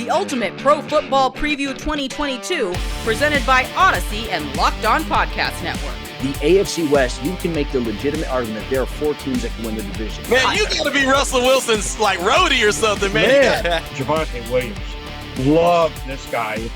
the Ultimate Pro Football Preview 2022, presented by Odyssey and Locked On Podcast Network. The AFC West, you can make the legitimate argument there are 4 teams that can win the division. Man, you got to be Russell Wilson's like roadie or something, man. Javonte Williams. Love this guy.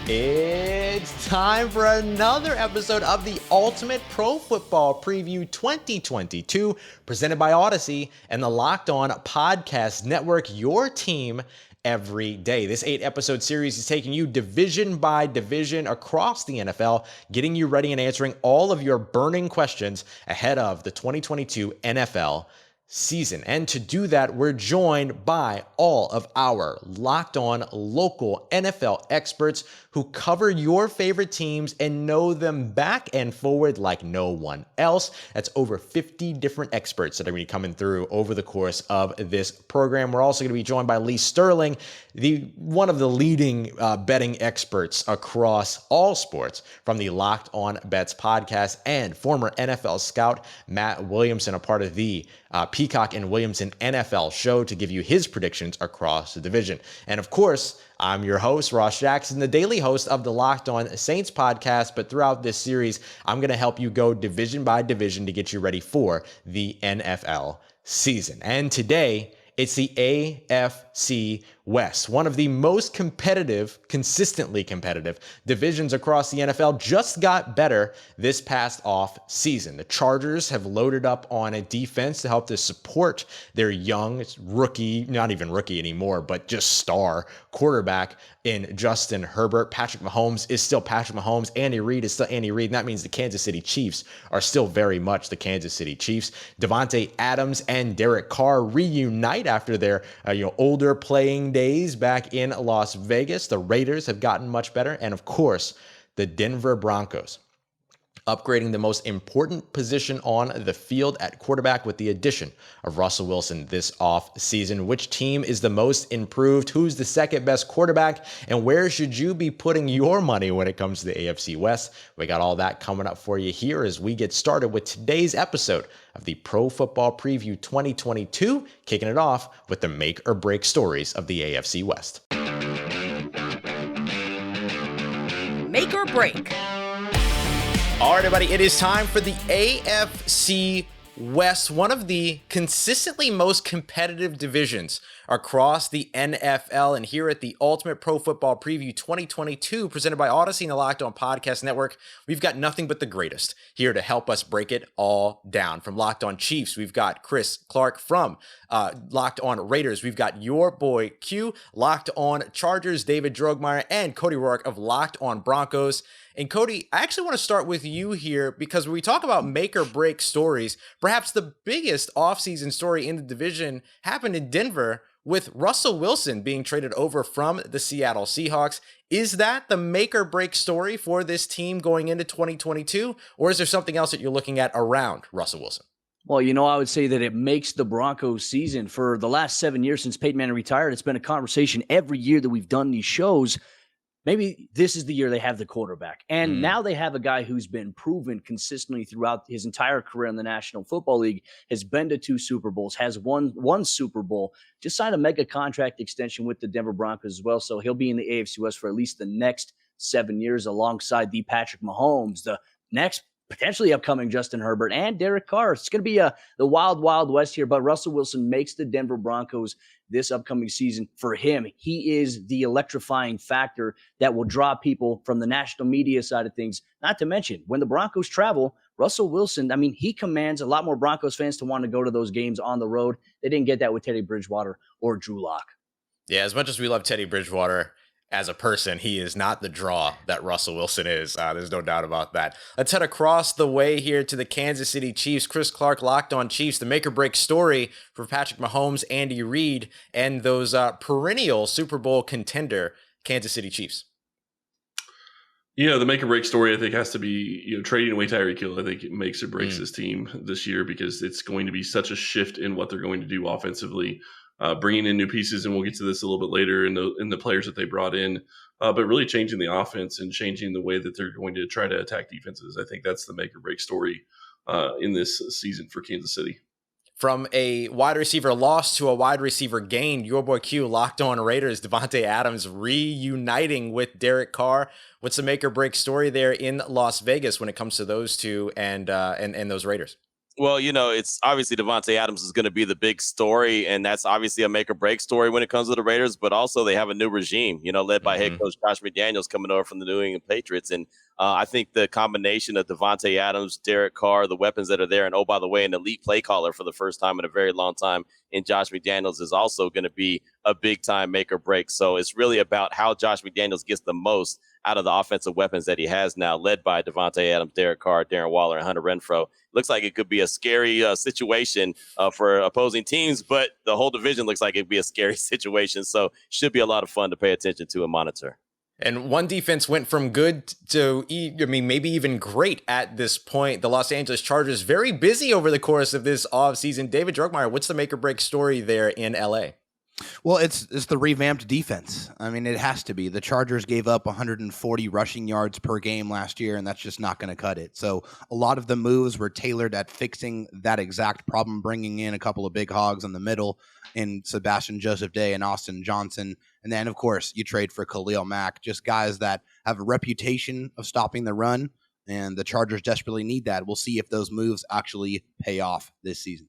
It's time for another episode of the Ultimate Pro Football Preview 2022, presented by Odyssey and the Locked On Podcast Network, your team every day. This 8-episode series is taking you division by division across the NFL, getting you ready and answering all of your burning questions ahead of the 2022 NFL season. And to do that, we're joined by all of our Locked On local NFL experts who cover your favorite teams and know them back and forward like no one else. That's over 50 different experts that are going to be coming through over the course of this program. We're also going to be joined by Lee Sterling, one of the leading betting experts across all sports from the Locked On Bets podcast, and former NFL scout Matt Williamson, a part of the Peacock and Williamson NFL show, to give you his predictions across the division. And of course, I'm your host, Ross Jackson, the daily host of the Locked On Saints podcast. But throughout this series, I'm going to help you go division by division to get you ready for the NFL season. And today, it's the AFC West, one of the most competitive, consistently competitive divisions across the NFL. Just got better this past off season. The Chargers have loaded up on a defense to help to support their young rookie, not even rookie anymore, but just star quarterback in Justin Herbert. Patrick Mahomes is still Patrick Mahomes. Andy Reid is still Andy Reid. And that means the Kansas City Chiefs are still very much the Kansas City Chiefs. Devontae Adams and Derek Carr reunite after their older playing days back in Las Vegas. The Raiders have gotten much better. And of course, the Denver Broncos upgrading the most important position on the field at quarterback with the addition of Russell Wilson this off season. Which team is the most improved? Who's the second best quarterback? And where should you be putting your money when it comes to the AFC West? We got all that coming up for you here as we get started with today's episode of the Pro Football Preview 2022, kicking it off with the make or break stories of the AFC West. Make or break. All right, everybody, it is time for the AFC West, one of the consistently most competitive divisions across the NFL. And here at the Ultimate Pro Football Preview 2022, presented by Odyssey and the Locked On Podcast Network, we've got nothing but the greatest here to help us break it all down. From Locked On Chiefs, we've got Chris Clark. From Locked On Raiders, we've got your boy Q. Locked On Chargers, David Drogmeyer, and Cody Rourke of Locked On Broncos. And Cody, I actually want to start with you here because when we talk about make or break stories, perhaps the biggest offseason story in the division happened in Denver with Russell Wilson being traded over from the Seattle Seahawks. Is that the make or break story for this team going into 2022? Or is there something else that you're looking at around Russell Wilson? Well, I would say that it makes the Broncos season. For the last 7 years since Peyton Manning retired, it's been a conversation every year that we've done these shows. Maybe this is the year they have the quarterback. And now they have a guy who's been proven consistently throughout his entire career in the National Football League, has been to 2 Super Bowls, has won 1 Super Bowl, just signed a mega contract extension with the Denver Broncos as well. So he'll be in the AFC West for at least the next 7 years alongside the Patrick Mahomes, the next potentially upcoming Justin Herbert, and Derek Carr. It's going to be the wild, wild west here, but Russell Wilson makes the Denver Broncos this upcoming season. For him, he is the electrifying factor that will draw people from the national media side of things. Not to mention, when the Broncos travel, Russell Wilson, he commands a lot more Broncos fans to want to go to those games on the road. They didn't get that with Teddy Bridgewater or Drew Lock. Yeah, as much as we love Teddy Bridgewater as a person, he is not the draw that Russell Wilson is. There's no doubt about that. Let's head across the way here to the Kansas City Chiefs. Chris Clark, Locked On Chiefs, the make or break story for Patrick Mahomes, Andy Reid, and those perennial Super Bowl contender Kansas City Chiefs. The make or break story, I think, has to be, trading away Tyreek Hill. I think it makes or breaks this team this year because it's going to be such a shift in what they're going to do offensively. Bringing in new pieces, and we'll get to this a little bit later in the players that they brought in, but really changing the offense and changing the way that they're going to try to attack defenses. I think that's the make or break story in this season for Kansas City. From a wide receiver loss to a wide receiver gain, your boy Q, Locked On Raiders, Devontae Adams reuniting with Derek Carr. What's the make or break story there in Las Vegas when it comes to those two and those Raiders? Well, it's obviously Devontae Adams is going to be the big story, and that's obviously a make or break story when it comes to the Raiders. But also, they have a new regime, led by head coach Josh McDaniels coming over from the New England Patriots. And I think the combination of Devontae Adams, Derek Carr, the weapons that are there, and by the way, an elite play caller for the first time in a very long time in Josh McDaniels is also going to be a big time make or break. So it's really about how Josh McDaniels gets the most out of the offensive weapons that he has now, led by Devontae Adams, Derek Carr, Darren Waller, and Hunter Renfrow. Looks like it could be a scary situation for opposing teams, but the whole division looks like it'd be a scary situation. So should be a lot of fun to pay attention to and monitor. And one defense went from good to, maybe even great at this point. The Los Angeles Chargers, very busy over the course of this offseason. David Drogmeyer, what's the make or break story there in LA? Well, it's the revamped defense. I mean, it has to be. The Chargers gave up 140 rushing yards per game last year, and that's just not going to cut it. So a lot of the moves were tailored at fixing that exact problem, bringing in a couple of big hogs in the middle in Sebastian Joseph Day and Austin Johnson. And then, of course, you trade for Khalil Mack, just guys that have a reputation of stopping the run, and the Chargers desperately need that. We'll see if those moves actually pay off this season.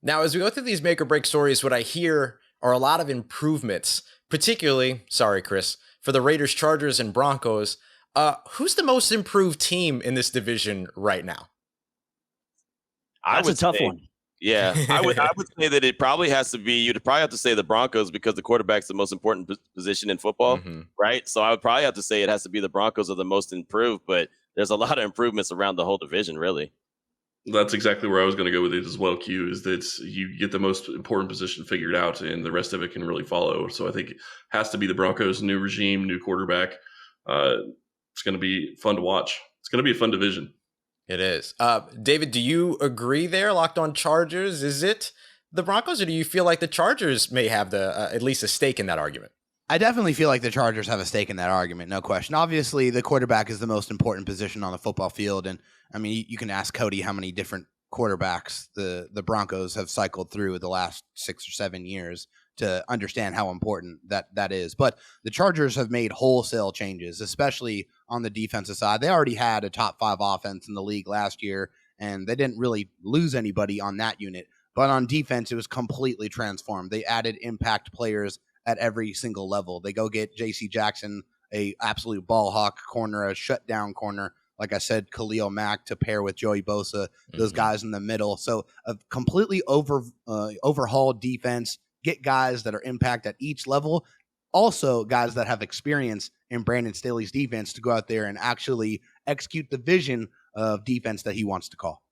Now, as we go through these make or break stories, what I hear are a lot of improvements, particularly, sorry, Chris, for the Raiders, Chargers, and Broncos. Who's the most improved team in this division right now? That's a tough one. Yeah, I would say that it probably has to be, you'd probably have to say the Broncos because the quarterback's the most important position in football, right? So I would probably have to say it has to be the Broncos are the most improved, but there's a lot of improvements around the whole division, really. That's exactly where I was going to go with it as well, Q, is that you get the most important position figured out and the rest of it can really follow. So I think it has to be the Broncos, new regime, new quarterback. It's going to be fun to watch. It's going to be a fun division. It is. David, do you agree there? Locked On Chargers, is it the Broncos, or do you feel like the Chargers may have at least a stake in that argument? I definitely feel like the Chargers have a stake in that argument, no question. Obviously, the quarterback is the most important position on the football field, and I mean, you can ask Cody how many different quarterbacks the Broncos have cycled through the last 6 or 7 years to understand how important that is. But the Chargers have made wholesale changes, especially on the defensive side. They already had a top 5 offense in the league last year, and they didn't really lose anybody on that unit. But on defense, it was completely transformed. They added impact players at every single level. They go get J.C. Jackson, a absolute ball hawk corner, a shutdown corner. Like I said, Khalil Mack to pair with Joey Bosa, those guys in the middle. So a completely overhauled defense, get guys that are impact at each level. Also guys that have experience in Brandon Staley's defense to go out there and actually execute the vision of defense that he wants to call.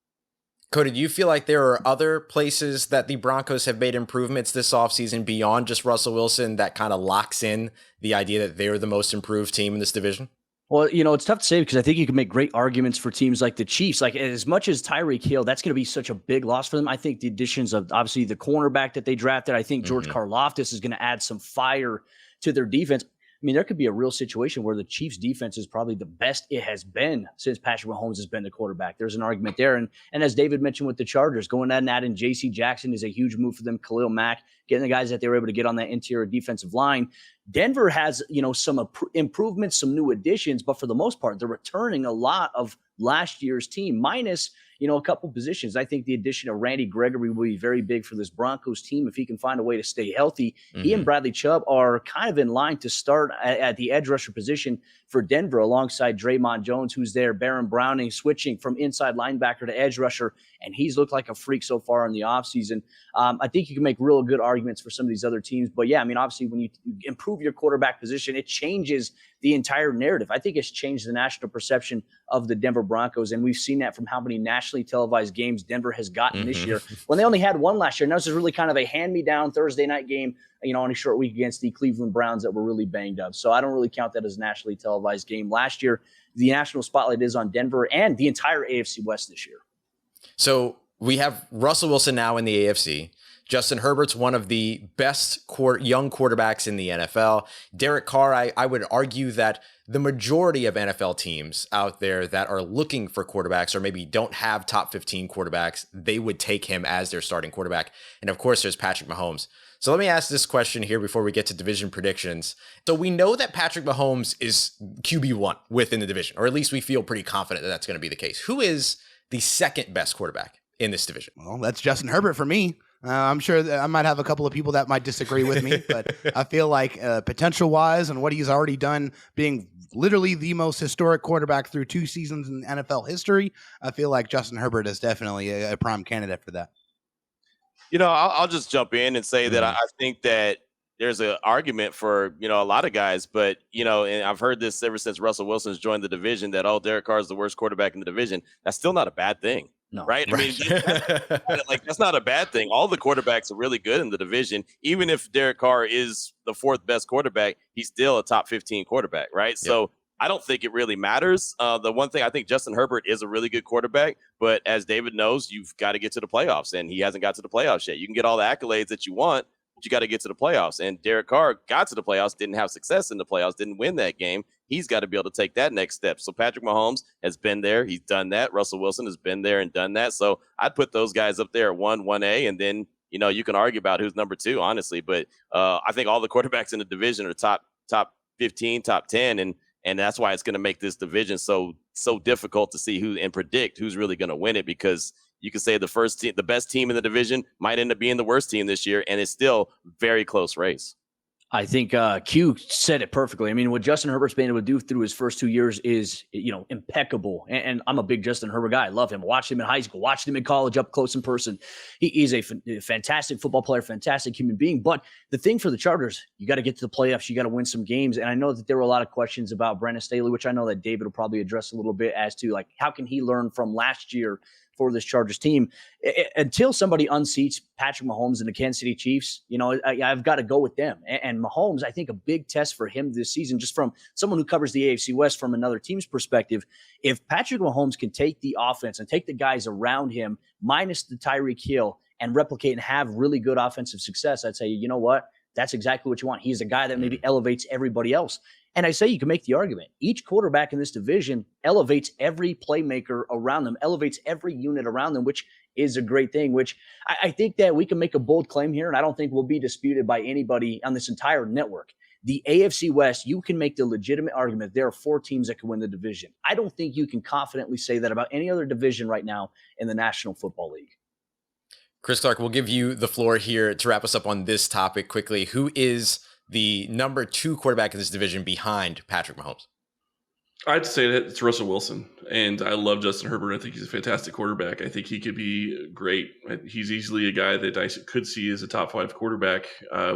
Cody, do you feel like there are other places that the Broncos have made improvements this offseason beyond just Russell Wilson that kind of locks in the idea that they're the most improved team in this division? Well, it's tough to say because I think you can make great arguments for teams like the Chiefs. Like, as much as Tyreek Hill, that's going to be such a big loss for them. I think the additions of obviously the cornerback that they drafted, I think George Karlaftis is going to add some fire to their defense. I mean, there could be a real situation where the Chiefs' defense is probably the best it has been since Patrick Mahomes has been the quarterback. There's an argument there. And as David mentioned with the Chargers, going out and adding J.C. Jackson is a huge move for them. Khalil Mack, getting the guys that they were able to get on that interior defensive line. Denver has, some improvements, some new additions, but for the most part, they're returning a lot of last year's team, minus, a couple positions. I think the addition of Randy Gregory will be very big for this Broncos team if he can find a way to stay healthy. He and Bradley Chubb are kind of in line to start at the edge rusher position for Denver alongside Draymond Jones, who's there, Baron Browning switching from inside linebacker to edge rusher, and he's looked like a freak so far in the offseason. I think you can make real good arguments for some of these other teams, but yeah, I mean, obviously when you improve your quarterback position, it changes the entire narrative. I think it's changed the national perception of the Denver Broncos, and we've seen that from how many nationally televised games Denver has gotten this year when they only had one last year. And that was just really kind of a hand-me-down Thursday night game, on a short week against the Cleveland Browns that were really banged up. So I don't really count that as a nationally televised game. Last year, the national spotlight is on Denver and the entire AFC West this year. So we have Russell Wilson now in the AFC. Justin Herbert's one of the best young quarterbacks in the NFL. Derek Carr, I would argue that the majority of NFL teams out there that are looking for quarterbacks or maybe don't have top 15 quarterbacks, they would take him as their starting quarterback. And of course, there's Patrick Mahomes. So let me ask this question here before we get to division predictions. So we know that Patrick Mahomes is QB1 within the division, or at least we feel pretty confident that that's going to be the case. Who is the second best quarterback in this division? Well, that's Justin Herbert for me. I'm sure that I might have a couple of people that might disagree with me, but I feel like potential-wise and what he's already done, being literally the most historic quarterback through 2 seasons in NFL history, I feel like Justin Herbert is definitely a prime candidate for that. I'll just jump in and say that I think that there's an argument for, a lot of guys, but, and I've heard this ever since Russell Wilson's joined the division that, Derek Carr is the worst quarterback in the division. That's still not a bad thing. No, right? I mean, that's not a bad thing. All the quarterbacks are really good in the division. Even if Derek Carr is the 4th best quarterback, he's still a top 15 quarterback, right? Yep. So I don't think it really matters. The one thing I think Justin Herbert is a really good quarterback, but as David knows, you've got to get to the playoffs, and he hasn't got to the playoffs yet. You can get all the accolades that you want, but you got to get to the playoffs. And Derek Carr got to the playoffs, didn't have success in the playoffs, didn't win that game. He's got to be able to take that next step. So Patrick Mahomes has been there. He's done that. Russell Wilson has been there and done that. So I'd put those guys up there at 1A, and then, you can argue about who's number 2, honestly. But I think all the quarterbacks in the division are top 15, top 10, and that's why it's going to make this division so difficult to see who and predict who's really going to win it, because you can say the best team in the division might end up being the worst team this year, and it's still very close race. I think Q said it perfectly. I mean, what Justin Herbert's been able to do through his first 2 years is, impeccable. And I'm a big Justin Herbert guy. I love him. Watched him in high school, watched him in college up close in person. He's a fantastic football player, fantastic human being. But the thing for the Chargers, you got to get to the playoffs. You got to win some games. And I know that there were a lot of questions about Brandon Staley, which I know that David will probably address a little bit as to, like, how can he learn from last year for this Chargers team? Until somebody unseats Patrick Mahomes and the Kansas City Chiefs, I've got to go with them. And Mahomes, I think a big test for him this season, just from someone who covers the AFC West from another team's perspective, if Patrick Mahomes can take the offense and take the guys around him, minus the Tyreek Hill, and replicate and have really good offensive success, I'd say, you know what? That's exactly what you want. He's a guy that maybe elevates everybody else. And I say you can make the argument. Each quarterback in this division elevates every playmaker around them, elevates every unit around them, which is a great thing, which I think that we can make a bold claim here, and I don't think will be disputed by anybody on this entire network. The AFC West, you can make the legitimate argument there are 4 teams that can win the division. I don't think you can confidently say that about any other division right now in the National Football League. Chris Clark, we'll give you the floor here to wrap us up on this topic quickly. Who is the number 2 quarterback in this division behind Patrick Mahomes? I'd say that it's Russell Wilson, and I love Justin Herbert. I think he's a fantastic quarterback. I think he could be great. He's easily a guy that I could see as a top 5 quarterback.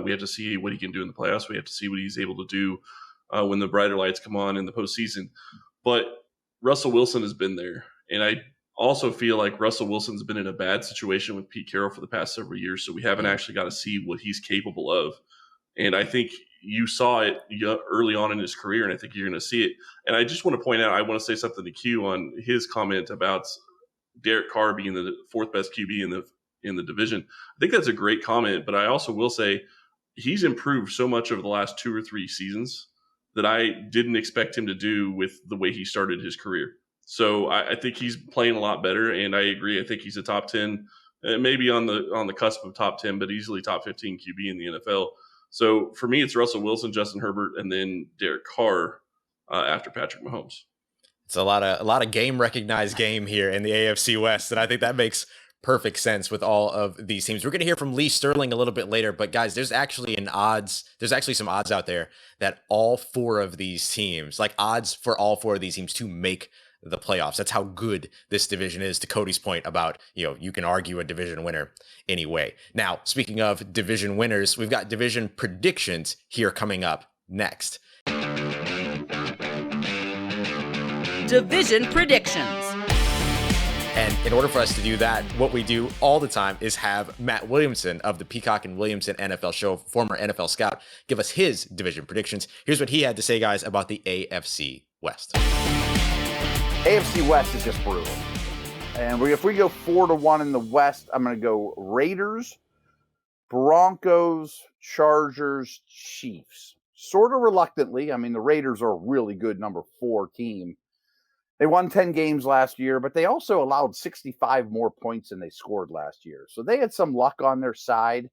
We have to see what he can do in the playoffs. We have to see what he's able to do when the brighter lights come on in the postseason. But Russell Wilson has been there, and I also feel like Russell Wilson's been in a bad situation with Pete Carroll for the past several years, so we haven't actually got to see what he's capable of. And I think you saw it early on in his career, and I think you're going to see it. And I just want to point out, I want to say something to Q on his comment about Derek Carr being the 4th best QB in the division. I think that's a great comment, but I also will say he's improved so much over the last 2 or 3 seasons that I didn't expect him to do with the way he started his career. So I think he's playing a lot better, and I agree. I think he's a top 10, maybe on the cusp of top 10, but easily top 15 QB in the NFL. So for me, it's Russell Wilson, Justin Herbert, and then Derek Carr after Patrick Mahomes. It's a lot of game recognized game here in the AFC West, and I think that makes perfect sense with all of these teams. We're going to hear from Lee Sterling a little bit later, but guys, there's actually some odds out there that all 4 of these teams, like odds for all 4 of these teams to make the playoffs. That's how good this division is, to Cody's point about, you can argue a division winner anyway. Now, speaking of division winners, we've got division predictions here coming up next. Division predictions. And in order for us to do that, what we do all the time is have Matt Williamson of the Peacock and Williamson NFL show, former NFL scout, give us his division predictions. Here's what he had to say, guys, about the AFC West. AFC West is just brutal. And if we go 4-1 in the West, I'm going to go Raiders, Broncos, Chargers, Chiefs. Sort of reluctantly. I mean, the Raiders are a really good number 4 team. They won 10 games last year, but they also allowed 65 more points than they scored last year. So they had some luck on their side.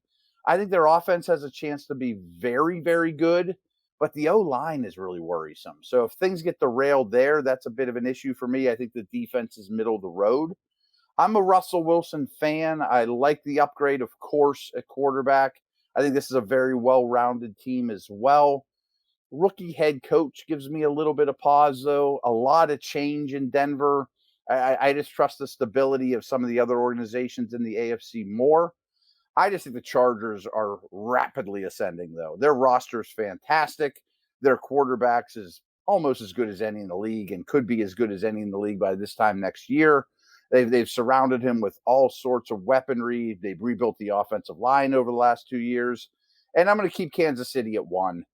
I think their offense has a chance to be very, very good, but the O-line is really worrisome. So if things get derailed there, that's a bit of an issue for me. I think the defense is middle of the road. I'm a Russell Wilson fan. I like the upgrade, of course, at quarterback. I think this is a very well-rounded team as well. Rookie head coach gives me a little bit of pause, though. A lot of change in Denver. I just trust the stability of some of the other organizations in the AFC more. I just think the Chargers are rapidly ascending, though. Their roster is fantastic. Their quarterbacks is almost as good as any in the league and could be as good as any in the league by this time next year. They've surrounded him with all sorts of weaponry. They've rebuilt the offensive line over the last 2 years. And I'm going to keep Kansas City at 1.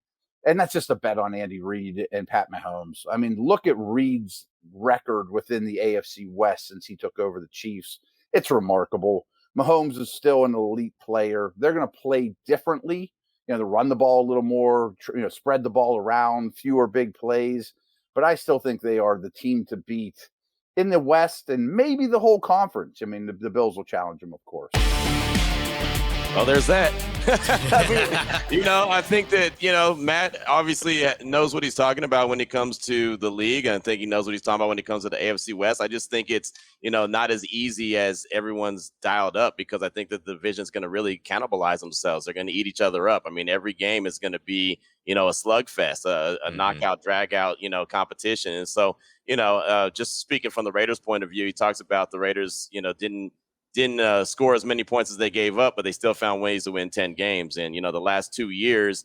And that's just a bet on Andy Reid and Pat Mahomes. I mean, look at Reid's record within the AFC West since he took over the Chiefs. It's remarkable. Mahomes is still an elite player. They're going to play differently. They run the ball a little more, spread the ball around, fewer big plays. But I still think they are the team to beat in the West and maybe the whole conference. I mean, the Bills will challenge them, of course. Well, there's that. I think that, Matt obviously knows what he's talking about when it comes to the league. And I think he knows what he's talking about when it comes to the AFC West. I just think it's, not as easy as everyone's dialed up, because I think that the division's going to really cannibalize themselves. They're going to eat each other up. I mean, every game is going to be, a slugfest, a knockout, drag out, competition. And so, just speaking from the Raiders' point of view, he talks about the Raiders, didn't score as many points as they gave up, but they still found ways to win 10 games. And, the last 2 years,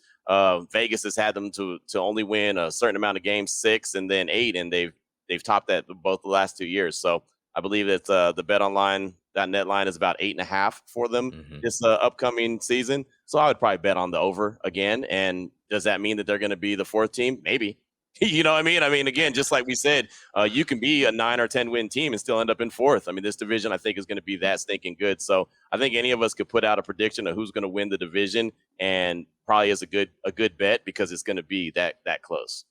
Vegas has had them to only win a certain amount of games, 6 and then 8. And they've topped that both the last 2 years. So I believe that the BetOnline.net line is about 8.5 for them this upcoming season. So I would probably bet on the over again. And does that mean that they're going to be the 4th team? Maybe. You know what I mean? I mean, again, just like we said, you can be a 9 or 10 win team and still end up in 4th. I mean, this division, I think, is going to be that stinking good. So I think any of us could put out a prediction of who's going to win the division, and probably is a good bet, because it's going to be that close.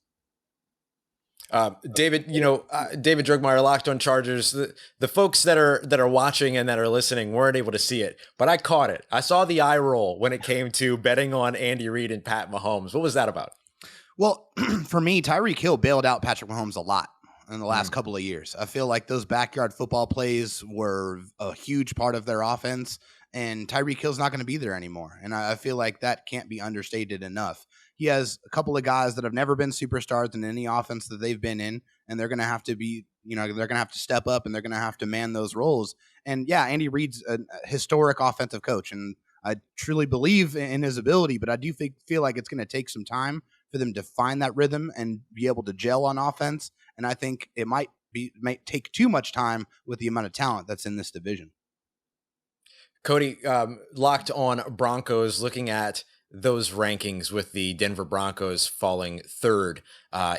David, David Drugmeyer, Locked on Chargers. The folks that are watching and that are listening weren't able to see it, but I caught it. I saw the eye roll when it came to betting on Andy Reid and Pat Mahomes. What was that about? Well, for me, Tyreek Hill bailed out Patrick Mahomes a lot in the last couple of years. I feel like those backyard football plays were a huge part of their offense, and Tyreek Hill's not going to be there anymore. And I feel like that can't be understated enough. He has a couple of guys that have never been superstars in any offense that they've been in, and they're going to have to be, they're going to have to step up, and they're going to have to man those roles. And yeah, Andy Reid's a historic offensive coach, and I truly believe in his ability, but I do feel like it's going to take some time for them to find that rhythm and be able to gel on offense. And I think it might take too much time with the amount of talent that's in this division. Cody, Locked on Broncos, looking at those rankings with the Denver Broncos falling 3rd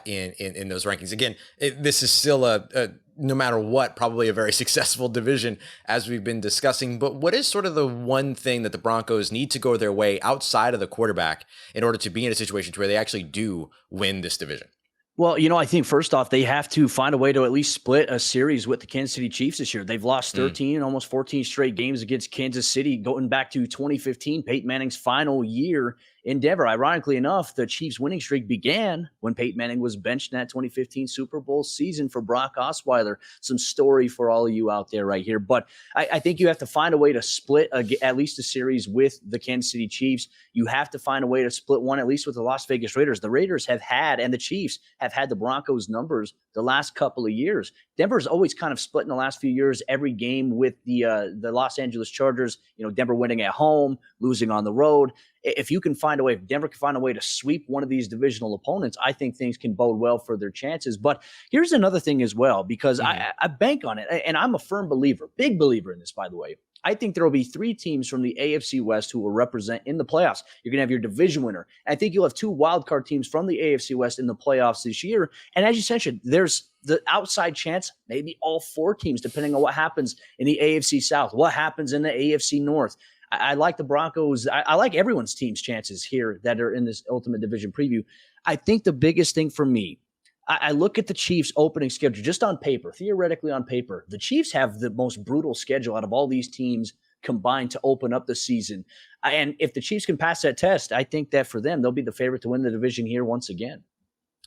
in those rankings. Again, this is still a no matter what, probably a very successful division, as we've been discussing. But what is sort of the one thing that the Broncos need to go their way outside of the quarterback in order to be in a situation where they actually do win this division? Well, I think first off, they have to find a way to at least split a series with the Kansas City Chiefs this year. They've lost 13, almost 14 straight games against Kansas City, going back to 2015, Peyton Manning's final year in Denver. Ironically enough, the Chiefs' winning streak began when Peyton Manning was benched in that 2015 Super Bowl season for Brock Osweiler. Some story for all of you out there right here. But I think you have to find a way to split at least a series with the Kansas City Chiefs. You have to find a way to split one at least with the Las Vegas Raiders. The Raiders have had, and the Chiefs have had, the Broncos' numbers the last couple of years. Denver's always kind of split in the last few years, every game with the Los Angeles Chargers. Denver winning at home, losing on the road. If you can find a way, if Denver can find a way to sweep one of these divisional opponents, I think things can bode well for their chances. But here's another thing as well, because I bank on it, and I'm a firm believer, big believer in this, by the way. I think there will be 3 teams from the AFC West who will represent in the playoffs. You're going to have your division winner. I think you'll have 2 wildcard teams from the AFC West in the playoffs this year. And as you mentioned, there's the outside chance, maybe all 4 teams, depending on what happens in the AFC South, what happens in the AFC North. I like the Broncos. I like everyone's team's chances here that are in this ultimate division preview. I think the biggest thing for me, I look at the Chiefs' opening schedule just on paper, theoretically on paper. The Chiefs have the most brutal schedule out of all these teams combined to open up the season. And if the Chiefs can pass that test, I think that for them, they'll be the favorite to win the division here once again.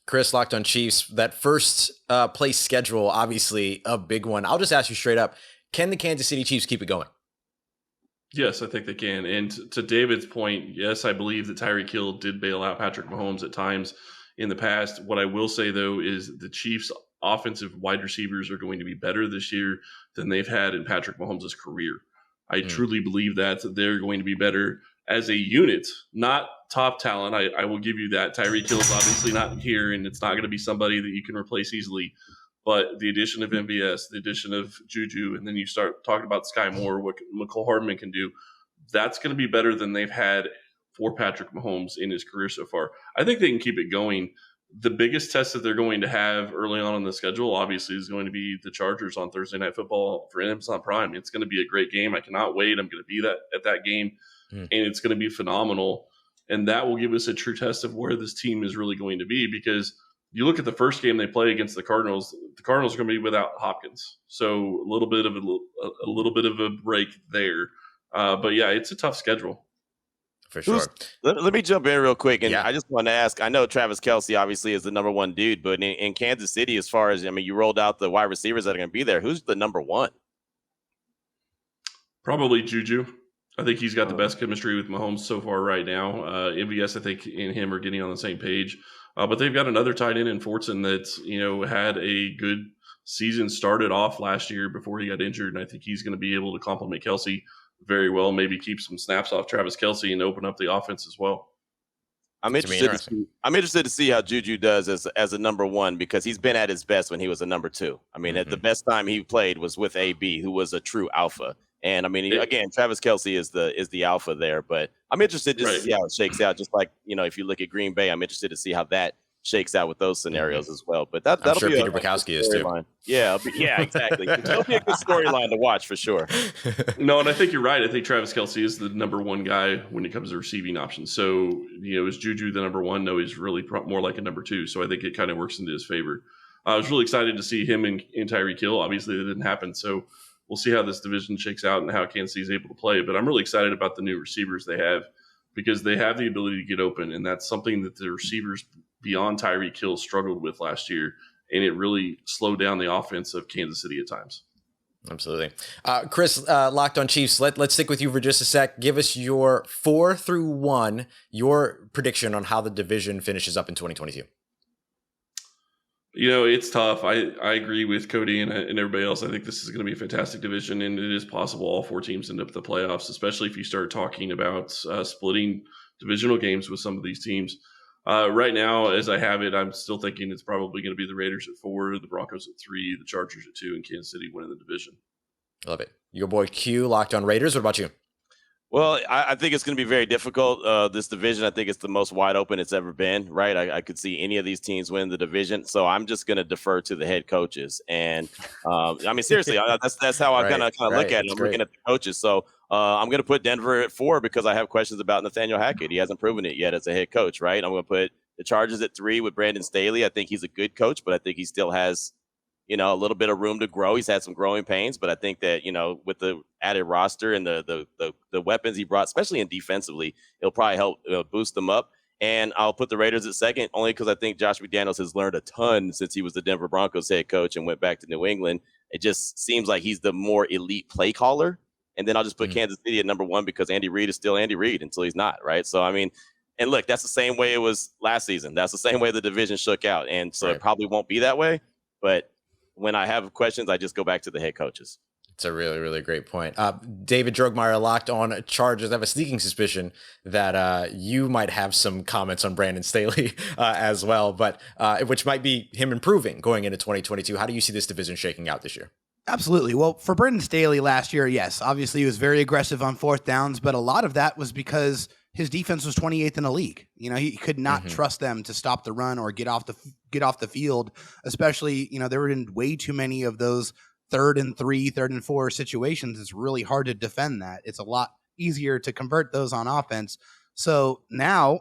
Chris, Locked on Chiefs, that first place schedule, obviously a big one. I'll just ask you straight up, can the Kansas City Chiefs keep it going? Yes, I think they can. And to David's point, yes, I believe that Tyreek Hill did bail out Patrick Mahomes at times in the past. What I will say, though, is the Chiefs' offensive wide receivers are going to be better this year than they've had in Patrick Mahomes' career. I truly believe that they're going to be better as a unit, not top talent. I will give you that. Tyreek Hill is obviously not here, and it's not going to be somebody that you can replace easily. But the addition of MVS, the addition of Juju, and then you start talking about Sky Moore, what McCole Hardman can do, that's going to be better than they've had for Patrick Mahomes in his career so far. I think they can keep it going. The biggest test that they're going to have early on in the schedule, obviously, is going to be the Chargers on Thursday Night Football for Amazon Prime. It's going to be a great game. I cannot wait. I'm going to be at that game, and it's going to be phenomenal. And that will give us a true test of where this team is really going to be, because you look at the first game they play against the Cardinals are going to be without Hopkins. So a little bit of a break there. But yeah, it's a tough schedule. For sure. Let me jump in real quick. And I just want to ask, I know Travis Kelce obviously is the number one dude, but in Kansas City, as far as, I mean, you rolled out the wide receivers that are going to be there. Who's the number one? Probably Juju. I think he's got the best chemistry with Mahomes so far right now. MVS, I think, and him are getting on the same page. But they've got another tight end in Fortson that, had a good season, started off last year before he got injured. And I think he's going to be able to complement Kelce very well, maybe keep some snaps off Travis Kelce and open up the offense as well. I'm interested to see how Juju does as a number one, because he's been at his best when he was a number two. I mean, at the best time he played was with AB, who was a true alpha. And I mean, again, Travis Kelce is the alpha there, but I'm interested to see how it shakes out. Just like, if you look at Green Bay, I'm interested to see how that shakes out with those scenarios as well. But that'll sure be Peter Bukowski is too. Yeah, exactly. That'll be a good storyline to watch for sure. No, and I think you're right. I think Travis Kelce is the number one guy when it comes to receiving options. So, is Juju the number one? No, he's really more like a number two. So I think it kind of works into his favor. I was really excited to see him and Tyreek Hill. Obviously, that didn't happen. So we'll see how this division shakes out and how Kansas City is able to play. But I'm really excited about the new receivers they have, because they have the ability to get open. And that's something that the receivers beyond Tyreek Hill struggled with last year. And it really slowed down the offense of Kansas City at times. Absolutely. Chris, Locked on Chiefs, let's stick with you for just a sec. Give us your 4-1, your prediction on how the division finishes up in 2022. It's tough. I agree with Cody and everybody else. I think this is going to be a fantastic division, and it is possible all four teams end up in the playoffs, especially if you start talking about splitting divisional games with some of these teams. Right now, as I have it, I'm still thinking it's probably going to be the Raiders at 4, the Broncos at 3, the Chargers at 2, and Kansas City winning the division. Love it. Your boy Q, Locked on Raiders. What about you? Well, I think it's going to be very difficult. This division, I think it's the most wide open it's ever been, right? I could see any of these teams win the division. So I'm just going to defer to the head coaches. And seriously, that's how I kind of look at it. I'm looking at the coaches. So I'm going to put Denver at 4 because I have questions about Nathaniel Hackett. He hasn't proven it yet as a head coach, right? I'm going to put the Chargers at 3 with Brandon Staley. I think he's a good coach, but I think he still has a little bit of room to grow. He's had some growing pains, but I think that, with the added roster and the weapons he brought, especially in defensively, it'll probably help boost them up. And I'll put the Raiders at 2nd, only because I think Josh McDaniels has learned a ton since he was the Denver Broncos head coach and went back to New England. It just seems like he's the more elite play caller. And then I'll just put Kansas City at number 1 because Andy Reid is still Andy Reid until he's not, right? So, and look, that's the same way it was last season. That's the same way the division shook out. And so It probably won't be that way, but when I have questions, I just go back to the head coaches. It's a really, really great point. David Drogmeyer, Locked on Chargers. I have a sneaking suspicion that you might have some comments on Brandon Staley as well, but which might be him improving going into 2022. How do you see this division shaking out this year? Absolutely. Well, for Brandon Staley last year, yes, obviously he was very aggressive on 4th downs, but a lot of that was because his defense was 28th in the league. He could not trust them to stop the run or get off the field, especially, there were way too many of those 3rd and 3, 3rd and 4 situations. It's really hard to defend that. It's a lot easier to convert those on offense. So now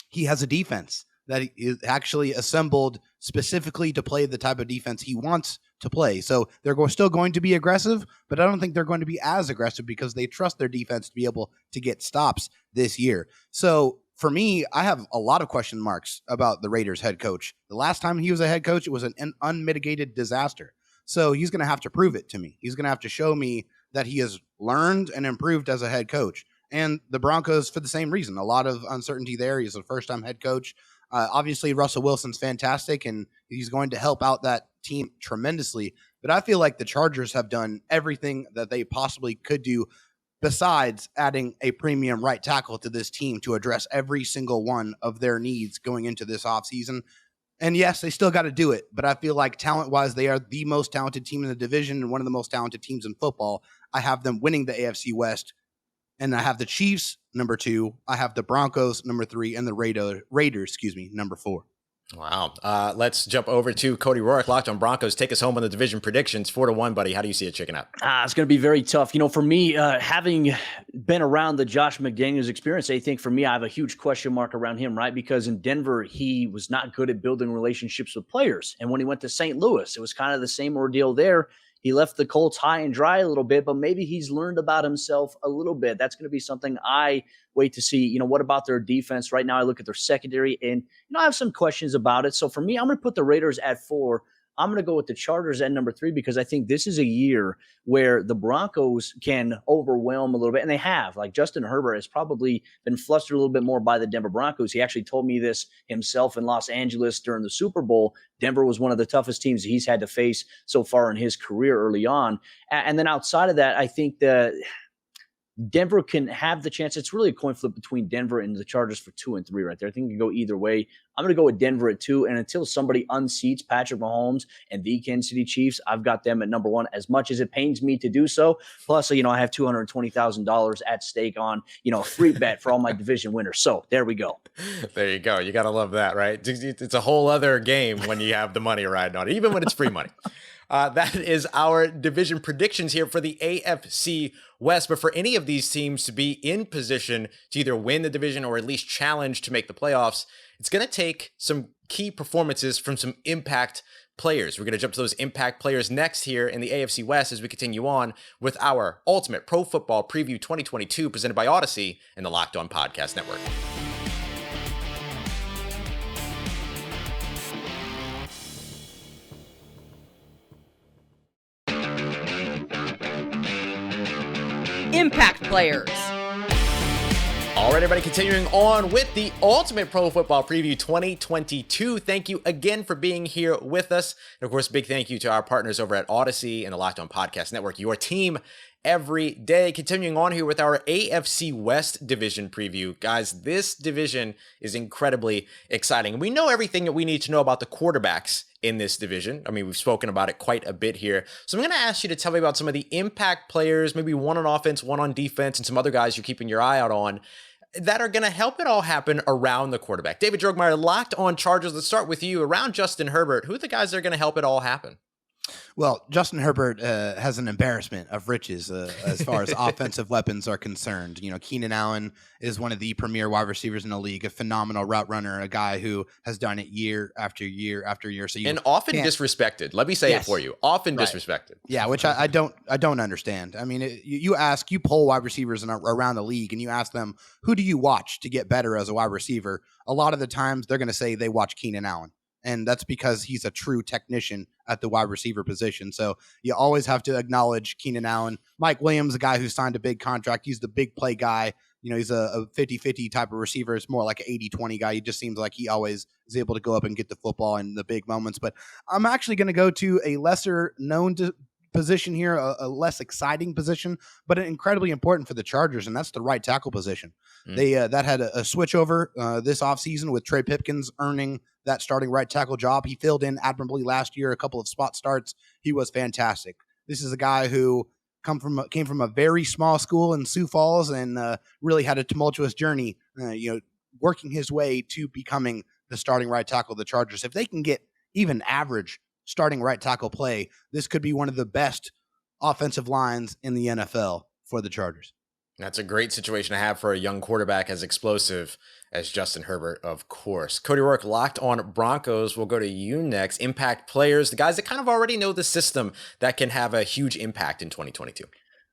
he has a defense that is actually assembled specifically to play the type of defense he wants to play. So they're still going to be aggressive, but I don't think they're going to be as aggressive because they trust their defense to be able to get stops this year. So for me, I have a lot of question marks about the Raiders head coach. The last time he was a head coach, it was an unmitigated disaster. So he's going to have to prove it to me. He's going to have to show me that he has learned and improved as a head coach. And the Broncos, for the same reason, a lot of uncertainty there. He's a first-time head coach. Obviously, Russell Wilson's fantastic, and he's going to help out that team tremendously. But I feel like the Chargers have done everything that they possibly could do besides adding a premium right tackle to this team to address every single one of their needs going into this offseason. And yes, they still got to do it, but I feel like talent-wise, they are the most talented team in the division and one of the most talented teams in football. I have them winning the AFC West, and I have the Chiefs, number 2. I have the Broncos, number 3, and the Raiders, number 4. Wow. Let's jump over to Cody Roark, Locked on Broncos. Take us home on the division predictions, 4-1, buddy. How do you see it shaking out? It's going to be very tough. For me, having been around the Josh McDaniels experience, I think for me, I have a huge question mark around him, right? Because in Denver, he was not good at building relationships with players. And when he went to St. Louis, it was kind of the same ordeal there. He left the Colts high and dry a little bit, but maybe he's learned about himself a little bit. That's going to be something I wait to see. What about their defense? Right now, I look at their secondary, and I have some questions about it. So for me, I'm going to put the Raiders at 4. I'm going to go with the Chargers at number 3 because I think this is a year where the Broncos can overwhelm a little bit, and they have. Like Justin Herbert has probably been flustered a little bit more by the Denver Broncos. He actually told me this himself in Los Angeles during the Super Bowl. Denver was one of the toughest teams he's had to face so far in his career early on. And then outside of that, I think that Denver can have the chance. It's really a coin flip between Denver and the Chargers for 2 and 3 right there. I think it can go either way. I'm going to go with Denver at 2. And until somebody unseats Patrick Mahomes and the Kansas City Chiefs, I've got them at number 1, as much as it pains me to do so. Plus, I have $220,000 at stake on, a free bet for all my division winners. So there we go. There you go. You got to love that, right? It's a whole other game when you have the money riding on it, even when it's free money. That is our division predictions here for the AFC West. But for any of these teams to be in position to either win the division or at least challenge to make the playoffs, it's going to take some key performances from some impact players. We're going to jump to those impact players next here in the AFC West as we continue on with our Ultimate Pro Football Preview 2022 presented by Odyssey and the Locked On Podcast Network. Impact players. All right, everybody, continuing on with the Ultimate Pro Football Preview 2022. Thank you again for being here with us. And of course, big thank you to our partners over at Odyssey and the Locked On Podcast Network, your team every day. Continuing on here with our AFC West division preview. Guys, this division is incredibly exciting. We know everything that we need to know about the quarterbacks in this division. I mean, we've spoken about it quite a bit here. So I'm going to ask you to tell me about some of the impact players, maybe one on offense, one on defense, and some other guys you're keeping your eye out on that are going to help it all happen around the quarterback. David Drogmeyer, Locked On Chargers. Let's start with you. Around Justin Herbert, who are the guys that are going to help it all happen? Well, Justin Herbert has an embarrassment of riches as far as offensive weapons are concerned. Keenan Allen is one of the premier wide receivers in the league, a phenomenal route runner, a guy who has done it year after year after year. So and often disrespected. Let me say it for you. Often disrespected. Yeah, which I don't understand. I mean, you poll wide receivers around the league and you ask them, who do you watch to get better as a wide receiver? A lot of the times they're going to say they watch Keenan Allen. And that's because he's a true technician at the wide receiver position. So you always have to acknowledge Keenan Allen. Mike Williams, a guy who signed a big contract. He's the big play guy. He's a 50-50 type of receiver. It's more like an 80-20 guy. He just seems like he always is able to go up and get the football in the big moments. But I'm actually going to go to a lesser known position here, a less exciting position, but incredibly important for the Chargers, and that's the right tackle position. They that had a switchover this offseason with Trey Pipkins earning that starting right tackle job. He filled in admirably last year, a couple of spot starts. He was fantastic. This is a guy who came from a very small school in Sioux Falls and really had a tumultuous journey, working his way to becoming the starting right tackle of the Chargers. If they can get even average starting right tackle play, this could be one of the best offensive lines in the NFL for the Chargers. That's a great situation to have for a young quarterback as explosive as Justin Herbert, of course. Cody Rourke, Locked On Broncos. We'll go to you next. Impact players, the guys that kind of already know the system that can have a huge impact in 2022.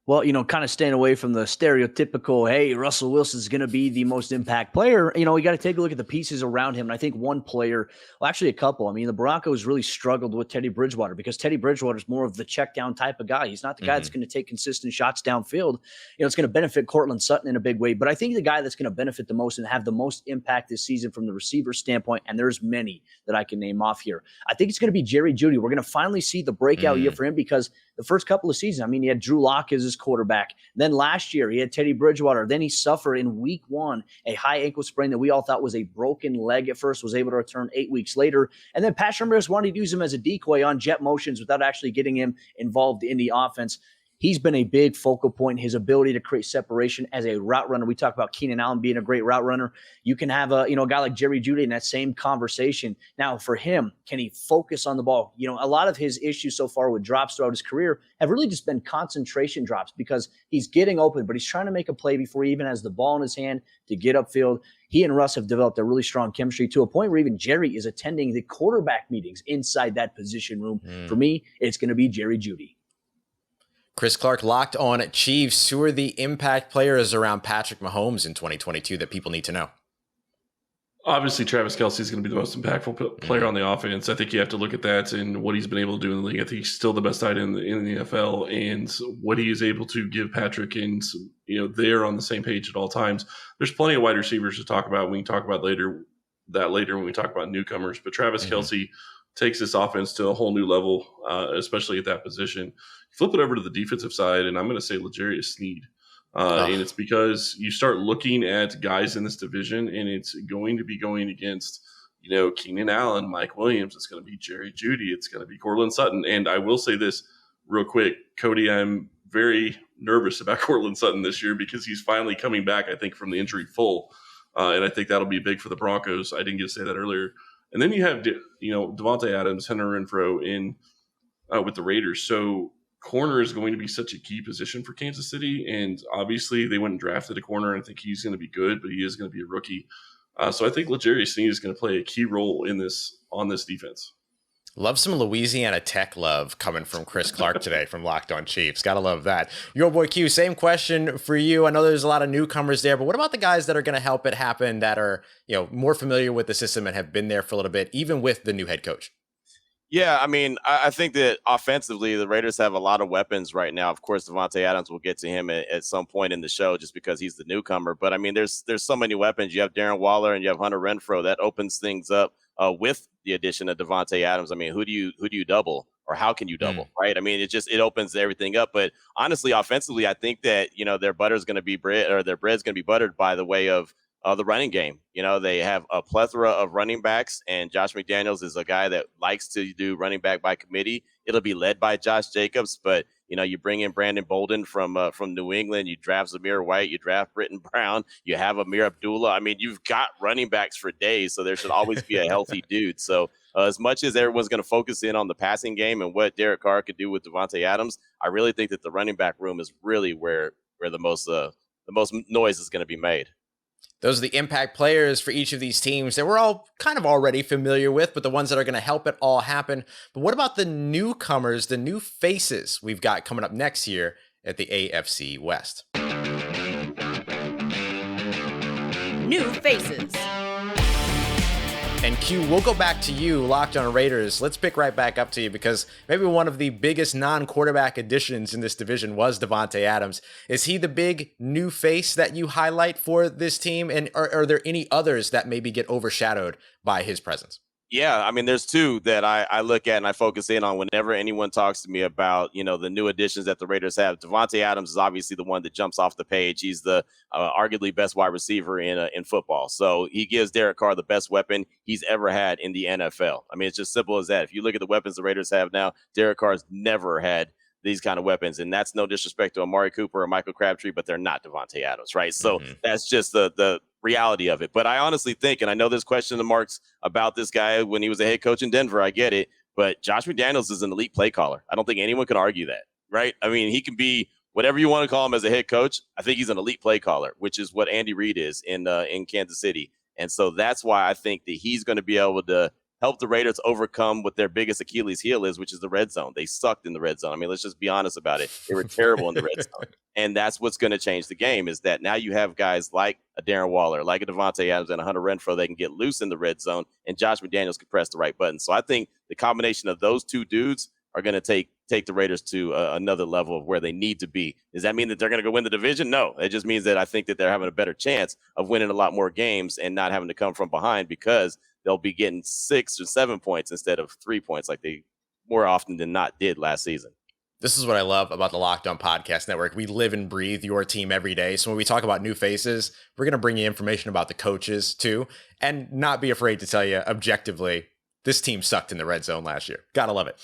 Well, kind of staying away from the stereotypical, hey, Russell Wilson's going to be the most impact player. We got to take a look at the pieces around him. And I think one player, well, actually a couple. I mean, the Broncos really struggled with Teddy Bridgewater because Teddy Bridgewater is more of the check down type of guy. He's not the guy that's going to take consistent shots downfield. It's going to benefit Cortland Sutton in a big way. But I think the guy that's going to benefit the most and have the most impact this season from the receiver standpoint, and there's many that I can name off here, I think it's going to be Jerry Jeudy. We're going to finally see the breakout year for him because the first couple of seasons, I mean, he had Drew Lock as his quarterback. Then last year, he had Teddy Bridgewater. Then he suffered in week 1 a high ankle sprain that we all thought was a broken leg at first, was able to return 8 weeks later. And then Pat Ramirez wanted to use him as a decoy on jet motions without actually getting him involved in the offense. He's been a big focal point, his ability to create separation as a route runner. We talk about Keenan Allen being a great route runner. You can have a guy like Jerry Jeudy in that same conversation. Now, for him, can he focus on the ball? A lot of his issues so far with drops throughout his career have really just been concentration drops because he's getting open, but he's trying to make a play before he even has the ball in his hand to get upfield. He and Russ have developed a really strong chemistry to a point where even Jerry is attending the quarterback meetings inside that position room. For me, it's going to be Jerry Jeudy. Chris Clark, Locked On Chiefs. Who are the impact players around Patrick Mahomes in 2022 that people need to know? Obviously, Travis Kelce is going to be the most impactful player on the offense. I think you have to look at that and what he's been able to do in the league. I think he's still the best tight end in the NFL, and what he is able to give Patrick, and they're on the same page at all times. There's plenty of wide receivers to talk about. We can talk about later when we talk about newcomers. But Travis Kelce takes this offense to a whole new level, especially at that position. Flip it over to the defensive side, and I'm going to say L'Jarius Sneed. And it's because you start looking at guys in this division, and it's going to be going against, Keenan Allen, Mike Williams. It's going to be Jerry Jeudy. It's going to be Cortland Sutton. And I will say this real quick, Cody, I'm very nervous about Cortland Sutton this year because he's finally coming back, I think, from the injury full. And I think that'll be big for the Broncos. I didn't get to say that earlier. And then you have, Devontae Adams, Hunter Renfrow in with the Raiders. So corner is going to be such a key position for Kansas City. And obviously they went and drafted a corner. I think he's going to be good, but he is going to be a rookie. So I think L'Jarius Sneed is going to play a key role on this defense. Love some Louisiana Tech love coming from Chris Clark today from Locked On Chiefs. Gotta love that. Your boy Q, same question for you. I know there's a lot of newcomers there, but what about the guys that are going to help it happen that are, more familiar with the system and have been there for a little bit, even with the new head coach? Yeah, I mean, I think that offensively, the Raiders have a lot of weapons right now. Of course, Devontae Adams, will get to him at some point in the show just because he's the newcomer. But, I mean, there's so many weapons. You have Darren Waller and you have Hunter Renfrow. That opens things up with the addition of Devontae Adams. I mean, who do you double, or how can you double, right? I mean, it opens everything up. But honestly, offensively, I think that, their bread's going to be buttered by the way of the running game. They have a plethora of running backs, and Josh McDaniels is a guy that likes to do running back by committee. It'll be led by Josh Jacobs, but you bring in Brandon Bolden from New England, you draft Zamir White, you draft Britton Brown, you have Amir Abdullah. I mean, you've got running backs for days, so there should always be a healthy dude. So as much as everyone's going to focus in on the passing game and what Derek Carr could do with Devontae Adams, I really think that the running back room is really where the most noise is going to be made. Those are the impact players for each of these teams that we're all kind of already familiar with, but the ones that are going to help it all happen. But what about the newcomers, the new faces we've got coming up next year at the AFC West? New faces. And Q, we'll go back to you, Locked On Raiders. Let's pick right back up to you because maybe one of the biggest non-quarterback additions in this division was Devontae Adams. Is he the big new face that you highlight for this team? And are there any others that maybe get overshadowed by his presence? Yeah, I mean, there's two that I look at and I focus in on whenever anyone talks to me about, the new additions that the Raiders have. Devontae Adams is obviously the one that jumps off the page. He's the arguably best wide receiver in football. So he gives Derek Carr the best weapon he's ever had in the NFL. I mean, it's just simple as that. If you look at the weapons the Raiders have now, Derek Carr's never had these kind of weapons. And that's no disrespect to Amari Cooper or Michael Crabtree, but they're not Devontae Adams, right? So that's just the reality of it. But I honestly think, and I know there's question marks about this guy when he was a head coach in Denver, I get it, but Josh McDaniels is an elite play caller. I don't think anyone can argue that, right? I mean, he can be whatever you want to call him as a head coach, I think he's an elite play caller, which is what Andy Reid is in Kansas City. And so that's why I think that he's going to be able to help the Raiders overcome what their biggest Achilles heel is, which is the red zone. They sucked in the red zone. I mean, let's just be honest about it. They were terrible in the red zone. And that's what's going to change the game, is that now you have guys like a Darren Waller, like a Devontae Adams, and a Hunter Renfrow. They can get loose in the red zone, and Josh McDaniels can press the right button. So I think the combination of those two dudes are going to take the Raiders to another level of where they need to be. Does that mean that they're going to go win the division? No. It just means that I think that they're having a better chance of winning a lot more games and not having to come from behind, because they'll be getting 6 or 7 points instead of 3 points like they more often than not did last season. This is what I love about the Locked On Podcast Network. We live and breathe your team every day. So when we talk about new faces, we're going to bring you information about the coaches too, and not be afraid to tell you objectively, this team sucked in the red zone last year. Gotta love it.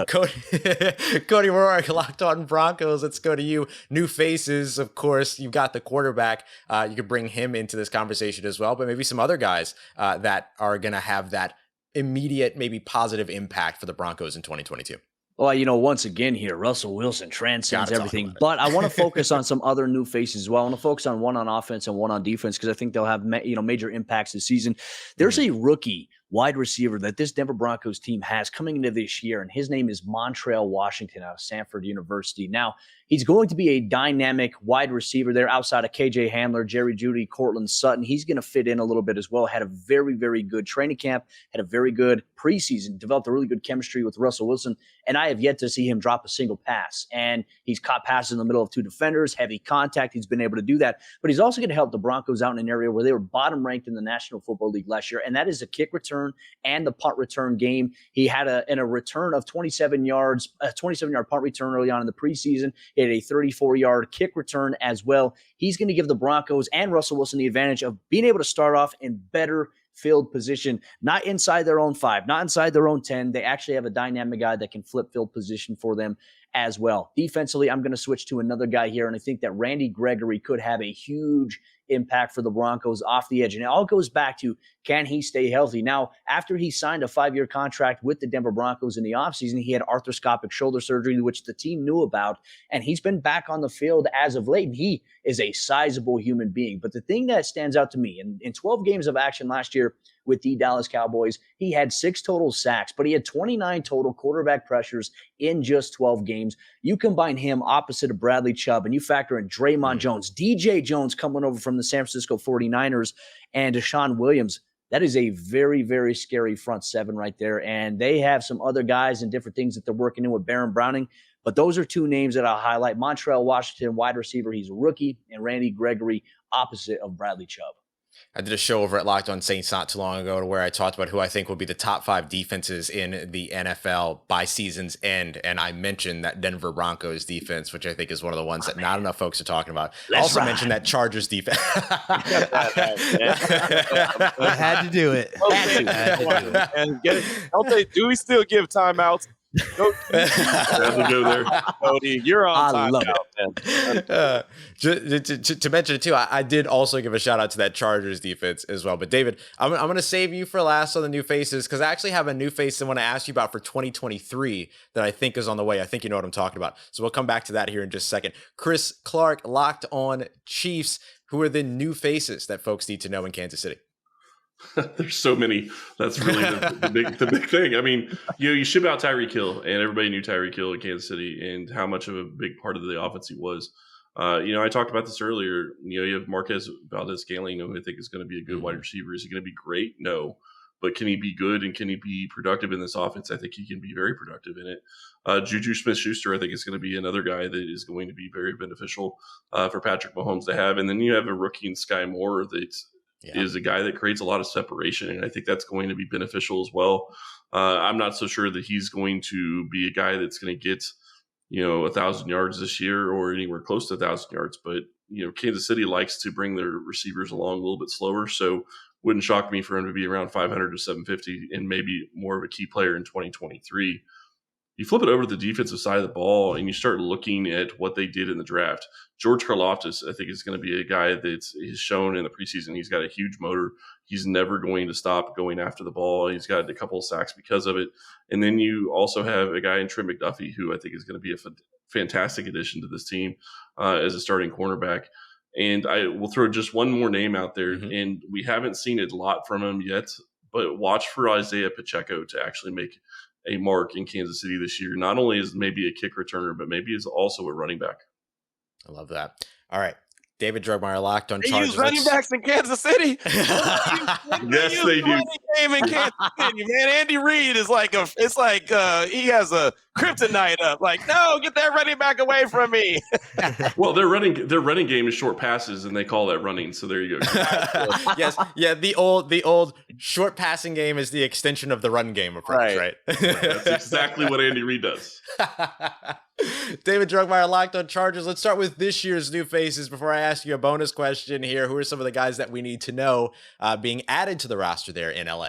Cody Roark, Locked On Broncos. Let's go to you. New faces, of course. You've got the quarterback. You could bring him into this conversation as well, but maybe some other guys that are going to have that immediate, maybe positive impact for the Broncos in 2022. Well, once again here, Russell Wilson transcends everything. But I want to focus on some other new faces as well. I want to focus on one on offense and one on defense, because I think they'll have major impacts this season. There's a rookie wide receiver that this Denver Broncos team has coming into this year, and his name is Montrell Washington out of Stanford University. Now, he's going to be a dynamic wide receiver there outside of KJ Hamler, Jerry Jeudy, Cortland Sutton. He's going to fit in a little bit as well. Had a very, very good training camp, had a very good preseason, developed a really good chemistry with Russell Wilson, and I have yet to see him drop a single pass. And he's caught passes in the middle of two defenders, heavy contact. He's been able to do that. But he's also going to help the Broncos out in an area where they were bottom ranked in the National Football League last year, and that is a kick return and the punt return game. He had a return of 27 yards, a 27-yard punt return early on in the preseason. He had a 34-yard kick return as well. He's going to give the Broncos and Russell Wilson the advantage of being able to start off in better field position, not inside their own 5, not inside their own 10. They actually have a dynamic guy that can flip field position for them as well. Defensively, I'm going to switch to another guy here, and I think that Randy Gregory could have a huge impact for the Broncos off the edge. And it all goes back to, can he stay healthy? Now, after he signed a 5-year contract with the Denver Broncos in the offseason, he had arthroscopic shoulder surgery, which the team knew about, and he's been back on the field as of late, and he is a sizable human being. But the thing that stands out to me, in 12 games of action last year with the Dallas Cowboys, he had 6 total sacks, but he had 29 total quarterback pressures in just 12 games. You combine him opposite of Bradley Chubb, and you factor in Draymond Jones, DJ Jones coming over from the San Francisco 49ers, and Deshaun Williams. That is a very, very scary front seven right there. And they have some other guys and different things that they're working in with Baron Browning. But those are two names that I'll highlight. Montrell Washington, wide receiver, he's a rookie, and Randy Gregory, opposite of Bradley Chubb. I did a show over at Locked On Saints not too long ago where I talked about who I think will be the top 5 defenses in the NFL by season's end. And I mentioned that Denver Broncos defense, which I think is one of the ones that not enough folks are talking about. I also mentioned that Chargers defense. I had to do it. And do we still give timeouts? Go there. Cody, you're on time now, man. To mention it too, I did also give a shout out to that Chargers defense as well. But David, I'm going to save you for last on the new faces, because I actually have a new face I want to ask you about for 2023 that I think is on the way. I think you know what I'm talking about. So we'll come back to that here in just a second. Chris Clark, Locked On Chiefs. Who are the new faces that folks need to know in Kansas City? There's so many. That's really the big thing. I mean, you ship out Tyreek Hill, and everybody knew Tyreek Hill in Kansas City and how much of a big part of the offense he was. I talked about this earlier. You have Marquez Valdez-Scantling, who I think is going to be a good wide receiver. Is he going to be great? No. But can he be good, and can he be productive in this offense? I think he can be very productive in it. Juju Smith-Schuster, I think, is going to be another guy that is going to be very beneficial for Patrick Mahomes to have. And then you have a rookie in Sky Moore that is a guy that creates a lot of separation, and I think that's going to be beneficial as well. I'm not so sure that he's going to be a guy that's going to get 1,000 yards this year or anywhere close to 1,000 yards. But Kansas City likes to bring their receivers along a little bit slower, so wouldn't shock me for him to be around 500 to 750 and maybe more of a key player in 2023. You flip it over to the defensive side of the ball and you start looking at what they did in the draft. George Karlaftis, I think, is going to be a guy that is shown in the preseason. He's got a huge motor. He's never going to stop going after the ball. He's got a couple of sacks because of it. And then you also have a guy in Trent McDuffie, who I think is going to be a fantastic addition to this team as a starting cornerback. And I will throw just one more name out there, and we haven't seen a lot from him yet, but watch for Isaiah Pacheco to actually make a mark in Kansas City this year. Not only is maybe a kick returner, but maybe is also a running back. I love that. All right. David Drugmeyer, Locked On They Chargers. use running backs in Kansas City. Yes, they do. Game in Kansas City, man. Andy Reid is like he has a kryptonite up. Like, no, get that running back away from me. Well, their running game is short passes, and they call that running. So there you go. Yes, yeah. The old short passing game is the extension of the run game approach, right? That's exactly what Andy Reid does. David Drugmeyer, Locked On Chargers. Let's start with this year's new faces before I ask you a bonus question here. Who are some of the guys that we need to know being added to the roster there in LA?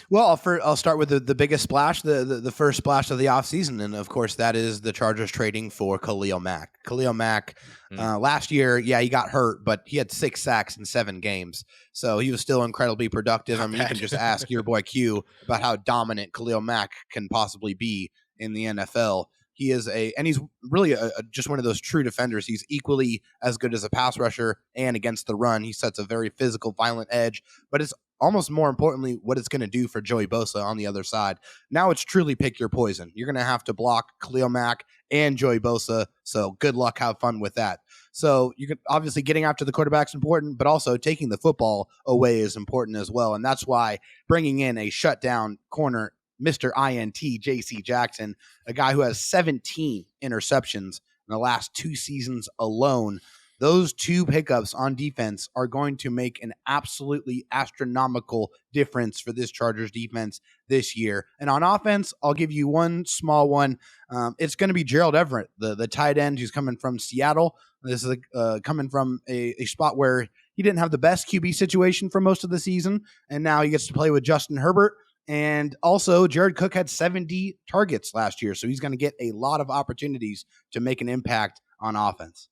Well, I'll start with the biggest splash, the first splash of the offseason, and of course that is the Chargers trading for Khalil Mack. Khalil Mack, last year, he got hurt, but he had 6 sacks in 7 games, so he was still incredibly productive. I mean, you can just ask your boy Q about how dominant Khalil Mack can possibly be in the NFL. He is he's really just one of those true defenders. He's equally as good as a pass rusher and against the run. He sets a very physical, violent edge, but it's almost more importantly what it's going to do for Joey Bosa on the other side. Now it's truly pick your poison. You're going to have to block Khalil Mack and Joey Bosa, so good luck, have fun with that. So you can obviously getting after the quarterback's important, but also taking the football away is important as well, and that's why bringing in a shutdown corner, Mr. INT, J.C. Jackson, a guy who has 17 interceptions in the last 2 seasons alone. Those 2 pickups on defense are going to make an absolutely astronomical difference for this Chargers defense this year. And on offense, I'll give you one small one. It's going to be Gerald Everett, the tight end who's coming from Seattle. This is coming from a spot where he didn't have the best QB situation for most of the season, and now he gets to play with Justin Herbert. And also, Jared Cook had 70 targets last year, so he's going to get a lot of opportunities to make an impact on offense.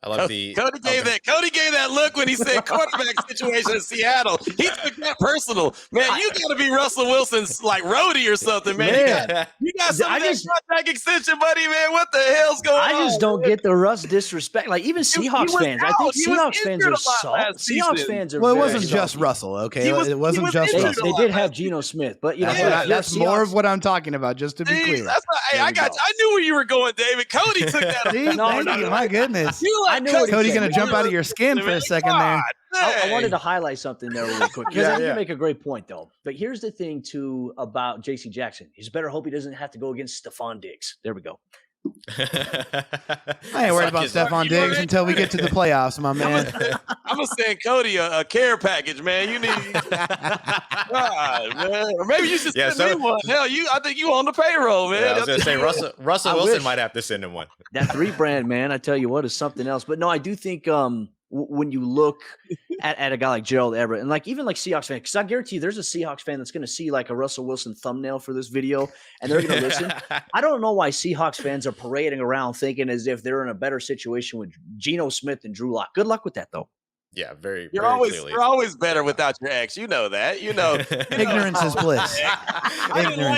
I love Cody gave that look when he said quarterback situation in Seattle. He took that personal. Man, you got to be Russell Wilson's like roadie or something, man. You got some of that contract extension, buddy, man. What the hell's going on? I just don't get the Russ disrespect. Like, even Seahawks fans. I think Seahawks fans are soft. Seahawks fans are Well, it wasn't just Russell, okay? It wasn't just Russell. They did have Geno Smith, but you know that's more of what I'm talking about, just to be clear. I knew where you were going, David. Cody took that. No, my goodness. I knew what Cody's going to jump out of your skin for a second there. I wanted to highlight something there really quick because I think you make a great point, though. But here's the thing, too, about J.C. Jackson. He's better hope he doesn't have to go against Stephon Diggs. There we go. I ain't worried about Stephon Diggs until we get to the playoffs, my man. I'm going to send Cody a care package, man. You need God, man. Or maybe you should send me one. Hell, I think you on the payroll, man. I was going to say Russell Wilson might have to send him one. That 3 brand, man, I tell you what, is something else. But no, I do think when you look at a guy like Gerald Everett and even Seahawks fan, because I guarantee you there's a Seahawks fan that's going to see like a Russell Wilson thumbnail for this video and they're going to listen. I don't know why Seahawks fans are parading around thinking as if they're in a better situation with Geno Smith and Drew Lock. Good luck with that, though. Yeah, very. You're always better without your ex. You know that. Ignorance is bliss.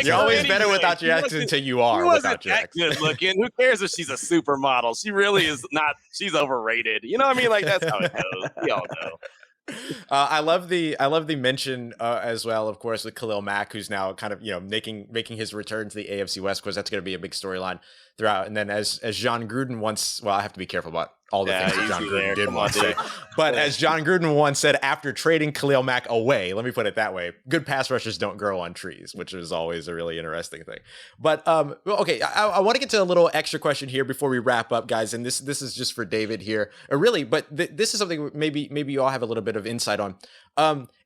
You're always better without your ex until you are without your ex. Good looking. Who cares if she's a supermodel? She really is not. She's overrated. You know what I mean? Like, that's how it goes. We all know. I love the mention as well, of course, with Khalil Mack, who's now kind of making his return to the AFC West. Of course, that's going to be a big storyline throughout. And then as John Gruden once, well, I have to be careful about all the things that John Gruden did once say. But as John Gruden once said, after trading Khalil Mack away, let me put it that way, good pass rushers don't grow on trees, which is always a really interesting thing. But okay, I want to get to a little extra question here before we wrap up, guys. And this is just for David here, but this is something maybe you all have a little bit of insight on.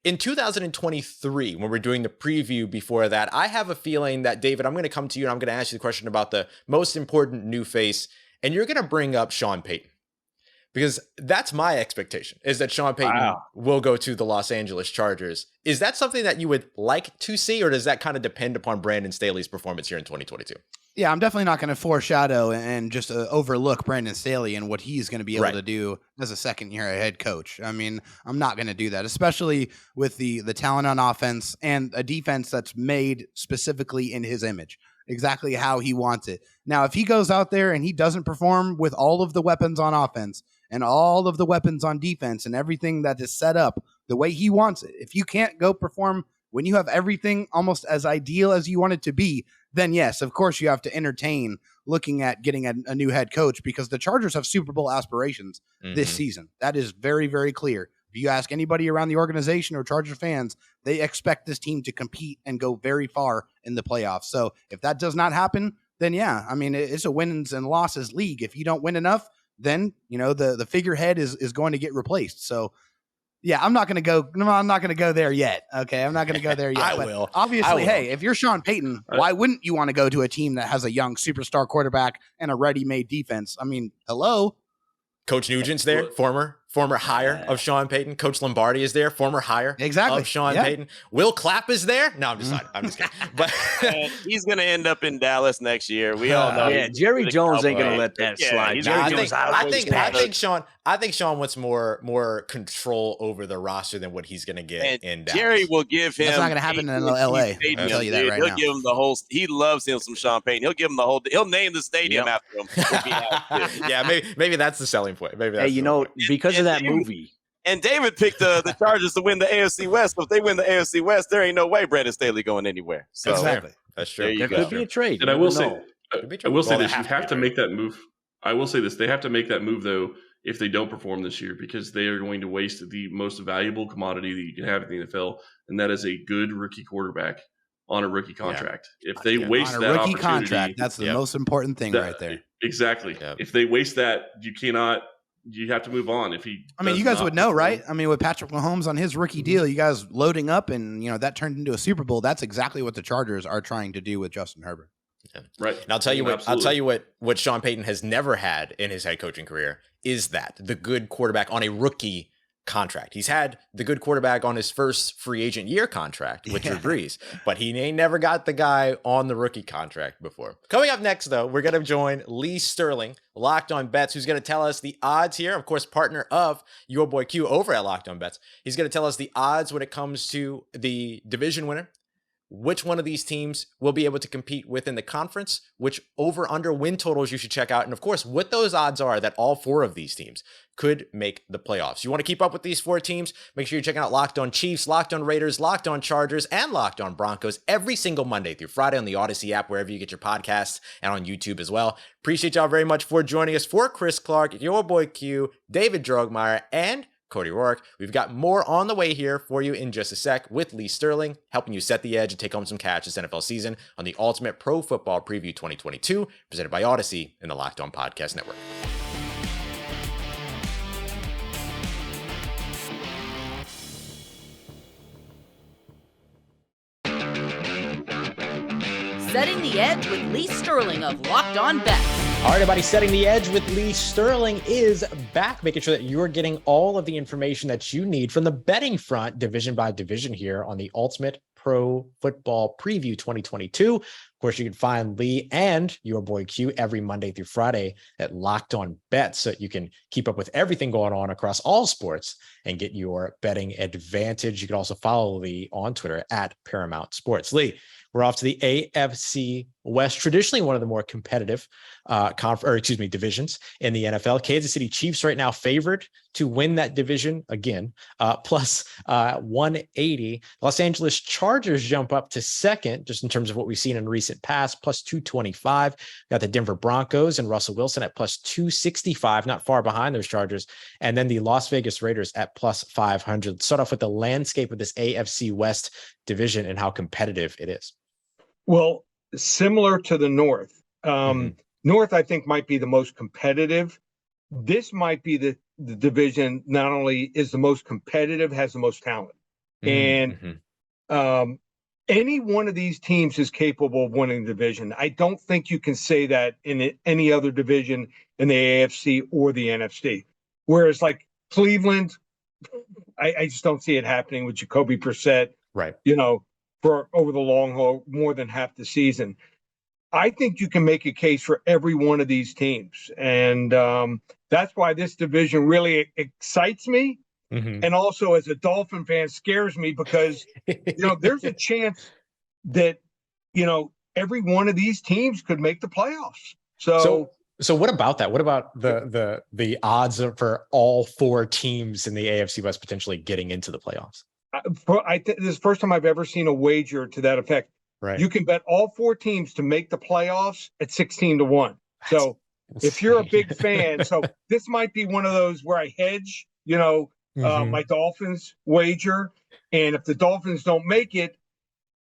In 2023, when we're doing the preview before that, I have a feeling that, David, I'm going to come to you and I'm going to ask you the question about the most important new face, and you're going to bring up Sean Payton. Because that's my expectation, is that Sean Payton will go to the Los Angeles Chargers. Is that something that you would like to see, or does that kind of depend upon Brandon Staley's performance here in 2022? Yeah, I'm definitely not going to foreshadow and just overlook Brandon Staley and what he's going to be able to do as a second-year head coach. I mean, I'm not going to do that, especially with the talent on offense and a defense that's made specifically in his image, exactly how he wants it. Now, if he goes out there and he doesn't perform with all of the weapons on offense and all of the weapons on defense and everything that is set up the way he wants it, if you can't go perform when you have everything almost as ideal as you want it to be, then yes, of course you have to entertain looking at getting a new head coach, because the Chargers have Super Bowl aspirations this season. That is very, very clear. If you ask anybody around the organization or Charger fans, they expect this team to compete and go very far in the playoffs. So if that does not happen, then yeah, I mean, it's a wins and losses league. If you don't win enough, then, the figurehead is going to get replaced. So yeah, I'm not going to go there yet. Okay. I'm not going to go there yet. I will. Obviously, hey, if you're Sean Payton, why wouldn't you want to go to a team that has a young superstar quarterback and a ready-made defense? I mean, hello. Coach Nugent's there, former hire of Sean Payton. Coach Lombardi is there, former hire of Sean Payton. Will Clapp is there. No, I'm just kidding. But he's going to end up in Dallas next year. We all know. Yeah, Jerry Jones ain't going to let that slide. I think Sean wants more control over the roster than what he's going to get in Dallas. Jerry will give him. That's not going to happen in L.A. I'll tell you that right now. He'll give him the whole. He loves him some Sean Payton. He'll give him the whole. He'll name the stadium after him. Yeah, maybe that's the selling point. Maybe that's because of that movie. And David picked the Chargers to win the AFC West. So if they win the AFC West, there ain't no way Brandon Staley going anywhere. So exactly, that's true. There could be a trade. And I will say this: you have to make that move. I will say this: they have to make that move though if they don't perform this year, because they are going to waste the most valuable commodity that you can have in the NFL, and that is a good rookie quarterback on a rookie contract. If they waste on that rookie opportunity, contract, that's the most important thing right there. Exactly. Yep. If they waste that, you have to move on. You guys would know, right? I mean, with Patrick Mahomes on his rookie deal, you guys loading up and, that turned into a Super Bowl. That's exactly what the Chargers are trying to do with Justin Herbert. Yeah. Right. And I'll tell you what Sean Payton has never had in his head coaching career is the good quarterback on a rookie contract. He's had the good quarterback on his first free agent year contract with Drew Brees, but he ain't never got the guy on the rookie contract before. Coming up next, though, we're going to join Lee Sterling, Locked On Bets, who's going to tell us the odds here. Of course, partner of your boy Q over at Locked On Bets. He's going to tell us the odds when it comes to the division winner, which one of these teams will be able to compete within the conference, which over-under win totals you should check out, and of course, what those odds are that all four of these teams could make the playoffs. You want to keep up with these four teams? Make sure you're checking out Locked On Chiefs, Locked On Raiders, Locked On Chargers, and Locked On Broncos every single Monday through Friday on the Odyssey app, wherever you get your podcasts, and on YouTube as well. Appreciate y'all very much for joining us. For Chris Clark, your boy Q, David Drogmeyer, and Cody Rourke. We've got more on the way here for you in just a sec with Lee Sterling, helping you set the edge and take home some cash this NFL season on the Ultimate Pro Football Preview 2022, presented by Odyssey and the Locked On Podcast Network. Setting the Edge with Lee Sterling of Locked On Bets. All right, everybody, Setting the Edge with Lee Sterling is back, making sure that you're getting all of the information that you need from the betting front, division by division here on the Ultimate Pro Football Preview 2022. Of course, you can find Lee and your boy Q every Monday through Friday at Locked On Bets, so you can keep up with everything going on across all sports and get your betting advantage. You can also follow Lee on Twitter at Paramount Sports. Lee, we're off to the AFC West, traditionally one of the more competitive divisions in the NFL. Kansas City Chiefs right now favored to win that division again, plus 180. Los Angeles Chargers jump up to second, just in terms of what we've seen in recent past, plus 225. Got the Denver Broncos and Russell Wilson at plus 265, not far behind those Chargers. And then the Las Vegas Raiders at plus 500. Let's start off with the landscape of this AFC West division and how competitive it is. Well, similar to the North. North, I think, might be the most competitive. This might be the division not only is the most competitive, has the most talent. And any one of these teams is capable of winning the division. I don't think you can say that in any other division in the AFC or the NFC. Whereas like Cleveland, I just don't see it happening with Jacoby Brissett. Right. For over the long haul, more than half the season. I think you can make a case for every one of these teams. And that's why this division really excites me. Mm-hmm. And also, as a Dolphin fan, scares me because, there's a chance that, every one of these teams could make the playoffs. So what about that? What about the odds for all 4 teams in the AFC West potentially getting into the playoffs? This is the first time I've ever seen a wager to that effect. Right. You can bet all 4 teams to make the playoffs at 16-1. So if you're a big fan, so this might be one of those where I hedge, my Dolphins wager. And if the Dolphins don't make it,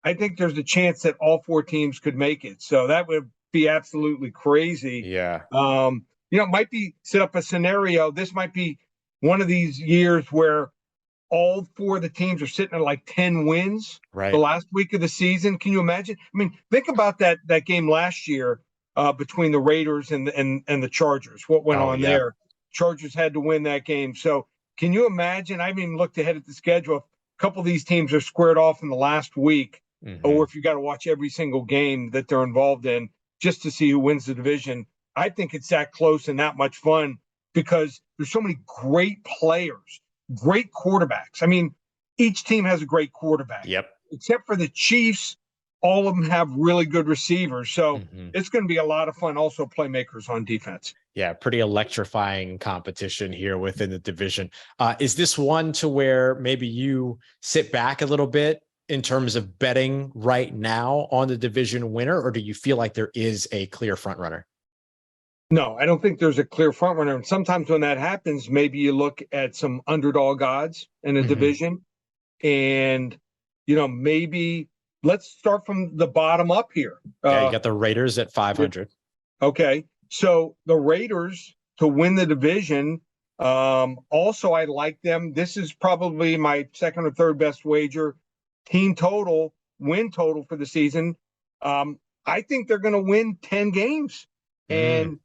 I think there's a chance that all 4 teams could make it. So that would be absolutely crazy. Yeah. It might be set up a scenario. This might be one of these years where all 4 of the teams are sitting at like 10 wins the last week of the season. Can you imagine? I mean, think about that game last year between the Raiders and the Chargers. What went on there? Chargers had to win that game. So can you imagine? I haven't even looked ahead at the schedule. A couple of these teams are squared off in the last week, or if you got to watch every single game that they're involved in just to see who wins the division. I think it's that close and that much fun because there's so many great players, great quarterbacks. I mean, each team has a great quarterback. Yep. Except for the Chiefs, all of them have really good receivers. So it's going to be a lot of fun. Also playmakers on defense. Yeah, pretty electrifying competition here within the division. Is this one to where maybe you sit back a little bit in terms of betting right now on the division winner, or do you feel like there is a clear front runner? No, I don't think there's a clear front runner. And sometimes when that happens, maybe you look at some underdog odds in a division and, maybe let's start from the bottom up here. You got the Raiders at 500. Okay. So the Raiders to win the division. Also, I like them. This is probably my second or third best wager. Team total, win total for the season. I think they're going to win 10 games. And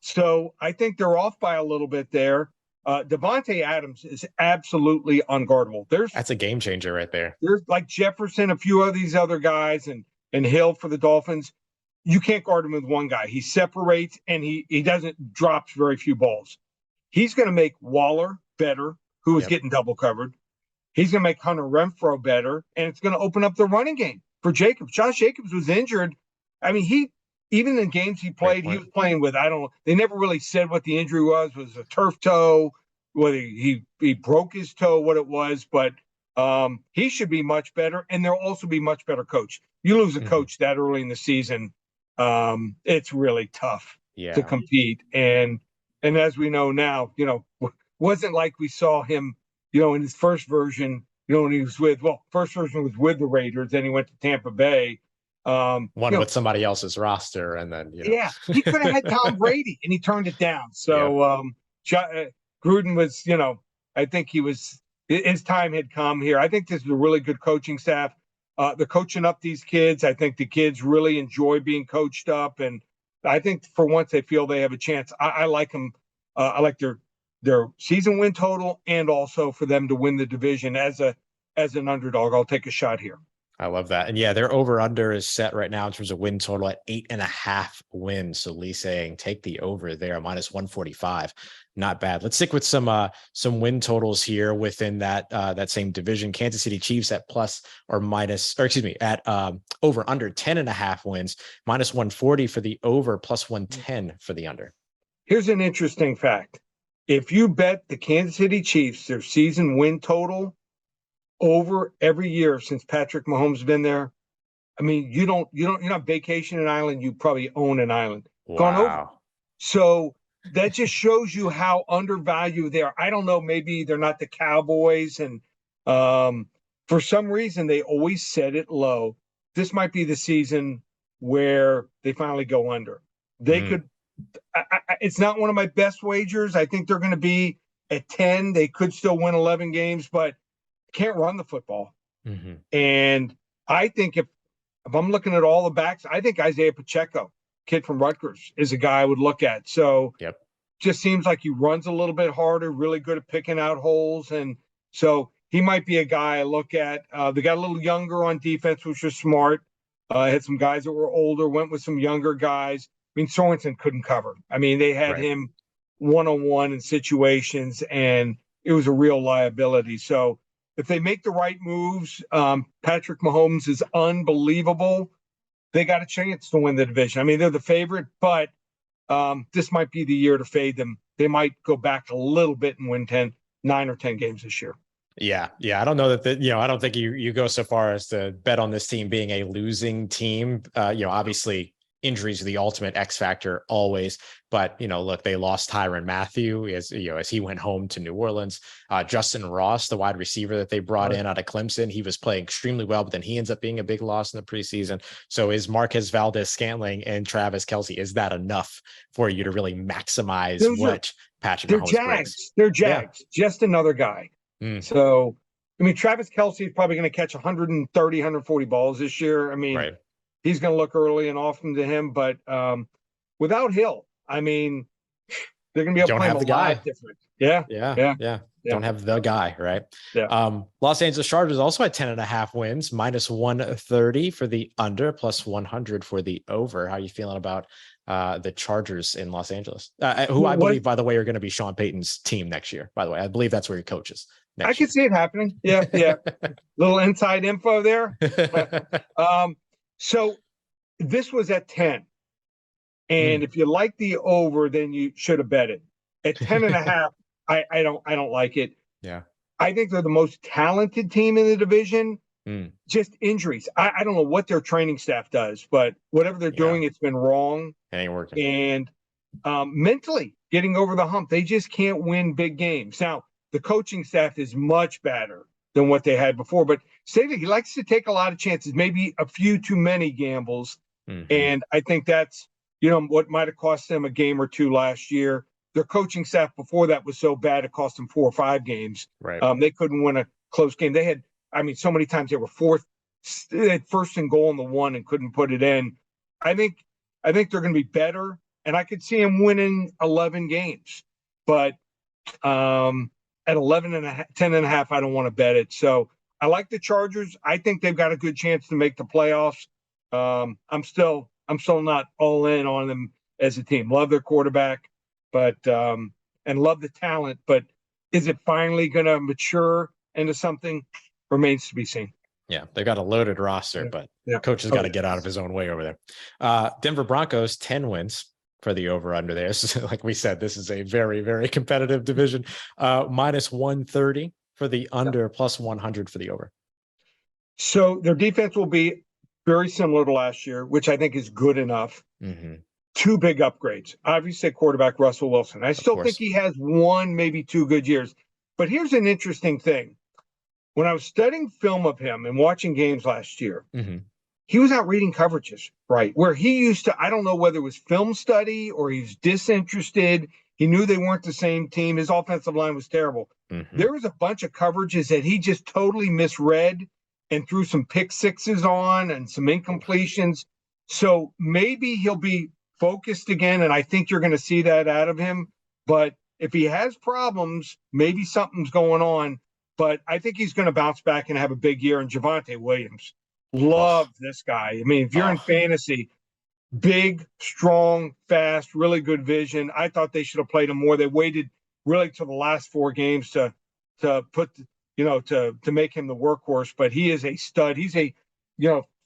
so I think they're off by a little bit there. Devontae Adams is absolutely unguardable. That's a game changer right there. There's like Jefferson, a few of these other guys, and Hill for the Dolphins. You can't guard him with one guy. He separates and he doesn't drops very few balls. He's going to make Waller better, who was getting double covered. He's going to make Hunter Renfrow better, and it's going to open up the running game for Jacobs. Josh Jacobs was injured. I mean, even in games he played, he was playing with, they never really said what the injury was a turf toe, whether he broke his toe, what it was, but he should be much better, and there'll also be much better coach. You lose a coach that early in the season, it's really tough to compete. And as we know now, wasn't like we saw him, in his first version, when he was first version was with the Raiders, then he went to Tampa Bay. With somebody else's roster, and then he could have had Tom Brady, and he turned it down. So Gruden was, I think his time had come here. I think this is a really good coaching staff. They're coaching up these kids. I think the kids really enjoy being coached up, and I think for once they feel they have a chance. I like them. I like their season win total, and also for them to win the division as an underdog. I'll take a shot here. I love that. And their over under is set right now in terms of win total at 8.5 wins. So Lee saying take the over there, minus 145. Not bad. Let's stick with some win totals here within that same division. Kansas City Chiefs at over under 10.5 wins, minus 140 for the over, plus 110 for the under. Here's an interesting fact. If you bet the Kansas City Chiefs, their season win total over every year since Patrick Mahomes has been there, I mean, you're not vacationing an island, you probably own an island. Wow. Gone over. So that just shows you how undervalued they are. I don't know, maybe they're not the Cowboys, and for some reason they always set it low. This might be the season where they finally go under. They could. It's not one of my best wagers. I think they're going to be at 10. They could still win 11 games, but can't run the football. And I think if I'm looking at all the backs, I think Isaiah Pacheco, kid from Rutgers, is a guy I would look at. So just seems like he runs a little bit harder, really good at picking out holes. And so he might be a guy I look at. They got a little younger on defense, which is smart. Had some guys that were older, went with some younger guys. I mean, Sorensen couldn't cover. I mean, they had him one-on-one in situations, and it was a real liability. So if they make the right moves, Patrick Mahomes is unbelievable. They got a chance to win the division. I mean, they're the favorite, but this might be the year to fade them. They might go back a little bit and win 9 or 10 games this year. Yeah. I don't know that, I don't think you go so far as to bet on this team being a losing team. Obviously injuries are the ultimate X factor always, but look, they lost Tyrann Mathieu as he went home to New Orleans. Justin Ross, the wide receiver that they brought in out of Clemson, he was playing extremely well, but then he ends up being a big loss in the preseason. So is Marquez Valdez-Scantling and Travis Kelce, is that enough for you to really maximize Patrick Mahomes brings? They're Jags, just another guy. So, I mean, Travis Kelce is probably going to catch 130, 140 balls this year. I mean, he's going to look early and often to him, but without Hill, I mean, they're going to be able to play him a lot different. Yeah. Don't have the guy, right? Yeah. Los Angeles Chargers also had 10.5 wins, -130 for the under, +100 for the over. How are you feeling about the Chargers in Los Angeles? Who I believe, by the way, are going to be Sean Payton's team next year. By the way, I believe that's where he coaches. I can see it happening. Yeah. Little inside info there. So this was at 10. And if you like the over, then you should have bet it. At 10.5, I don't like it. Yeah. I think they're the most talented team in the division. Just injuries. I don't know what their training staff does, but whatever they're doing, it's been wrong. It ain't working. And mentally getting over the hump, they just can't win big games. Now, the coaching staff is much better than what they had before, but Staley, he likes to take a lot of chances, maybe a few too many gambles. And I think that's, what might have cost them a game or two last year. Their coaching staff before that was so bad, it cost them 4 or 5 games. Right. They couldn't win a close game. They had, so many times they were first and goal on the 1 and couldn't put it in. I think they're going to be better, and I could see them winning 11 games, but at 10.5, I don't want to bet it. So I like the Chargers. I think they've got a good chance to make the playoffs. I'm still not all in on them as a team. Love their quarterback, but and love the talent. But is it finally going to mature into something? Remains to be seen. Yeah, they've got a loaded roster, but coach has got to get out of his own way over there. Denver Broncos, 10 wins for the over-under there. So, like we said, this is a very, very competitive division. -130 for the under, +100 for the over. So their defense will be very similar to last year, which I think is good enough. 2 big upgrades. Obviously, quarterback Russell Wilson. I still think he has 1, maybe 2 good years. But here's an interesting thing. When I was studying film of him and watching games last year, he was out reading coverages, right? Where he used to, I don't know whether it was film study or he's disinterested. He knew they weren't the same team. His offensive line was terrible. There was a bunch of coverages that he just totally misread and threw some pick sixes on and some incompletions. So maybe he'll be focused again, and I think you're going to see that out of him. But if he has problems, maybe something's going on. But I think he's going to bounce back and have a big year. And Javonte Williams, love this guy. I mean, if you're in fantasy, big, strong, fast, really good vision. I thought they should have played him more. They waited really till the last 4 games to put, to make him the workhorse. But he is a stud. He's a,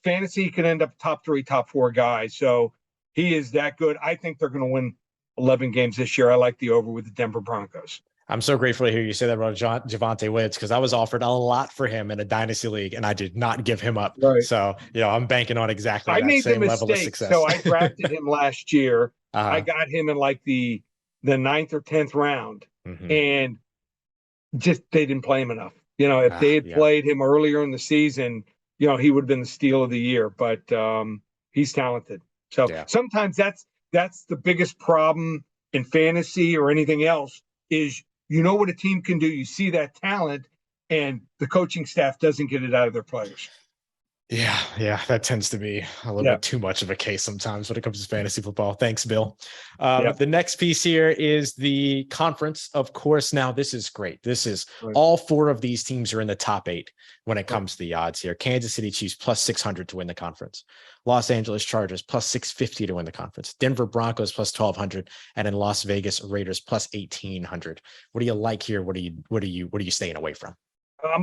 fantasy, he could end up top 3, top 4 guy. So he is that good. I think they're going to win 11 games this year. I like the over with the Denver Broncos. I'm so grateful to hear you say that about Javonte Williams, because I was offered a lot for him in a dynasty league, and I did not give him up. Right. So, I'm banking on exactly that same level of success. So I drafted him last year. I got him in like the 9th or 10th round, and just they didn't play him enough. If they had played him earlier in the season, he would have been the steal of the year. But he's talented. So sometimes that's the biggest problem in fantasy or anything else is what a team can do. You see that talent, and the coaching staff doesn't get it out of their players. Yeah, that tends to be a little bit too much of a case sometimes when it comes to fantasy football. Thanks, Bill. The next piece here is the conference, of course. Now, this is great. This is all 4 of these teams are in the top 8 when it comes to the odds here. Kansas City Chiefs plus 600 to win the conference. Los Angeles Chargers plus 650 to win the conference. Denver Broncos plus 1,200, and then Las Vegas Raiders plus 1,800. What do you like here? What are you staying away from?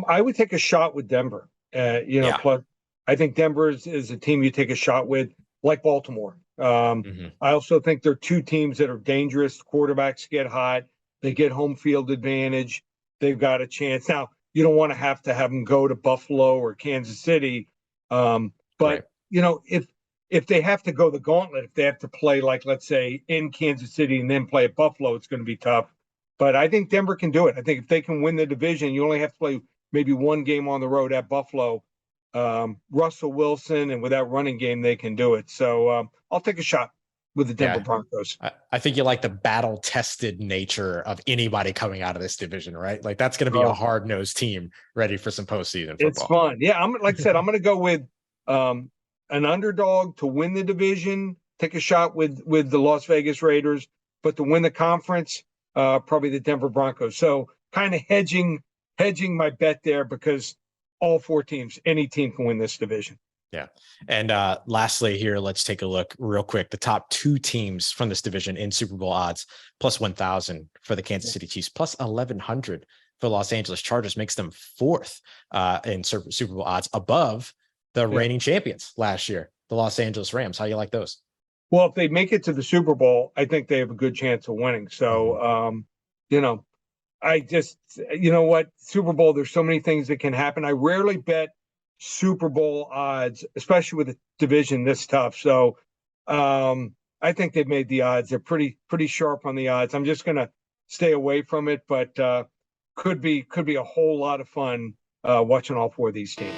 I would take a shot with Denver. Plus I think Denver is a team you take a shot with, like Baltimore. I also think they're 2 teams that are dangerous. Quarterbacks get hot. They get home field advantage. They've got a chance. Now, you don't want to have them go to Buffalo or Kansas City. But if they have to go the gauntlet, if they have to play, like, let's say, in Kansas City and then play at Buffalo, it's going to be tough. But I think Denver can do it. I think if they can win the division, you only have to play maybe 1 game on the road at Buffalo. Russell Wilson, and with that running game, they can do it. So I'll take a shot with the Denver Broncos. I think you like the battle-tested nature of anybody coming out of this division, right? Like, that's going to be a hard-nosed team ready for some postseason football. It's fun. Yeah, like I said, I'm going to go with an underdog to win the division, take a shot with the Las Vegas Raiders, but to win the conference, probably the Denver Broncos. So kind of hedging my bet there, because all 4 teams, any team can win this division. Yeah. And lastly here, let's take a look real quick. The top 2 teams from this division in Super Bowl odds, plus 1,000 for the Kansas City Chiefs, plus 1,100 for Los Angeles Chargers, makes them 4th in Super Bowl odds, above the reigning champions last year, the Los Angeles Rams. How you like those? Well, if they make it to the Super Bowl, I think they have a good chance of winning. So, I just, Super Bowl, there's so many things that can happen. I rarely bet Super Bowl odds, especially with a division this tough. So I think they've made the odds. They're pretty sharp on the odds. I'm just going to stay away from it, but could be a whole lot of fun watching all 4 of these teams.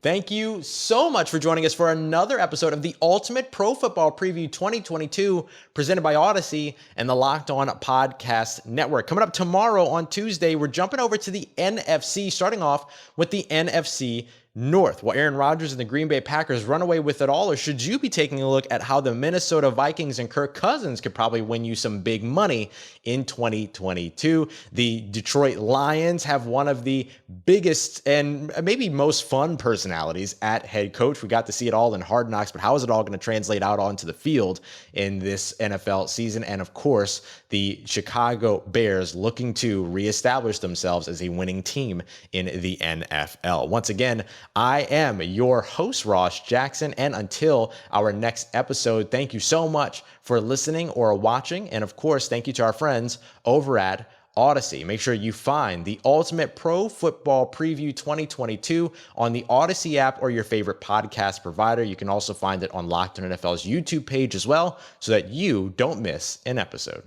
Thank you so much for joining us for another episode of the Ultimate Pro Football Preview 2022, presented by Odyssey and the Locked On Podcast Network. Coming up tomorrow on Tuesday, we're jumping over to the NFC, starting off with the NFC North. Will Aaron Rodgers and the Green Bay Packers run away with it all, or should you be taking a look at how the Minnesota Vikings and Kirk Cousins could probably win you some big money in 2022? The Detroit Lions have one of the biggest and maybe most fun personalities at head coach. We got to see it all in Hard Knocks, but how is it all going to translate out onto the field in this NFL season? And of course, the Chicago Bears looking to reestablish themselves as a winning team in the NFL. Once again, I am your host, Ross Jackson, and until our next episode, thank you so much for listening or watching, and of course, thank you to our friends over at Odyssey. Make sure you find the Ultimate Pro Football Preview 2022 on the Odyssey app or your favorite podcast provider. You can also find it on Locked On NFL's YouTube page as well, so that you don't miss an episode.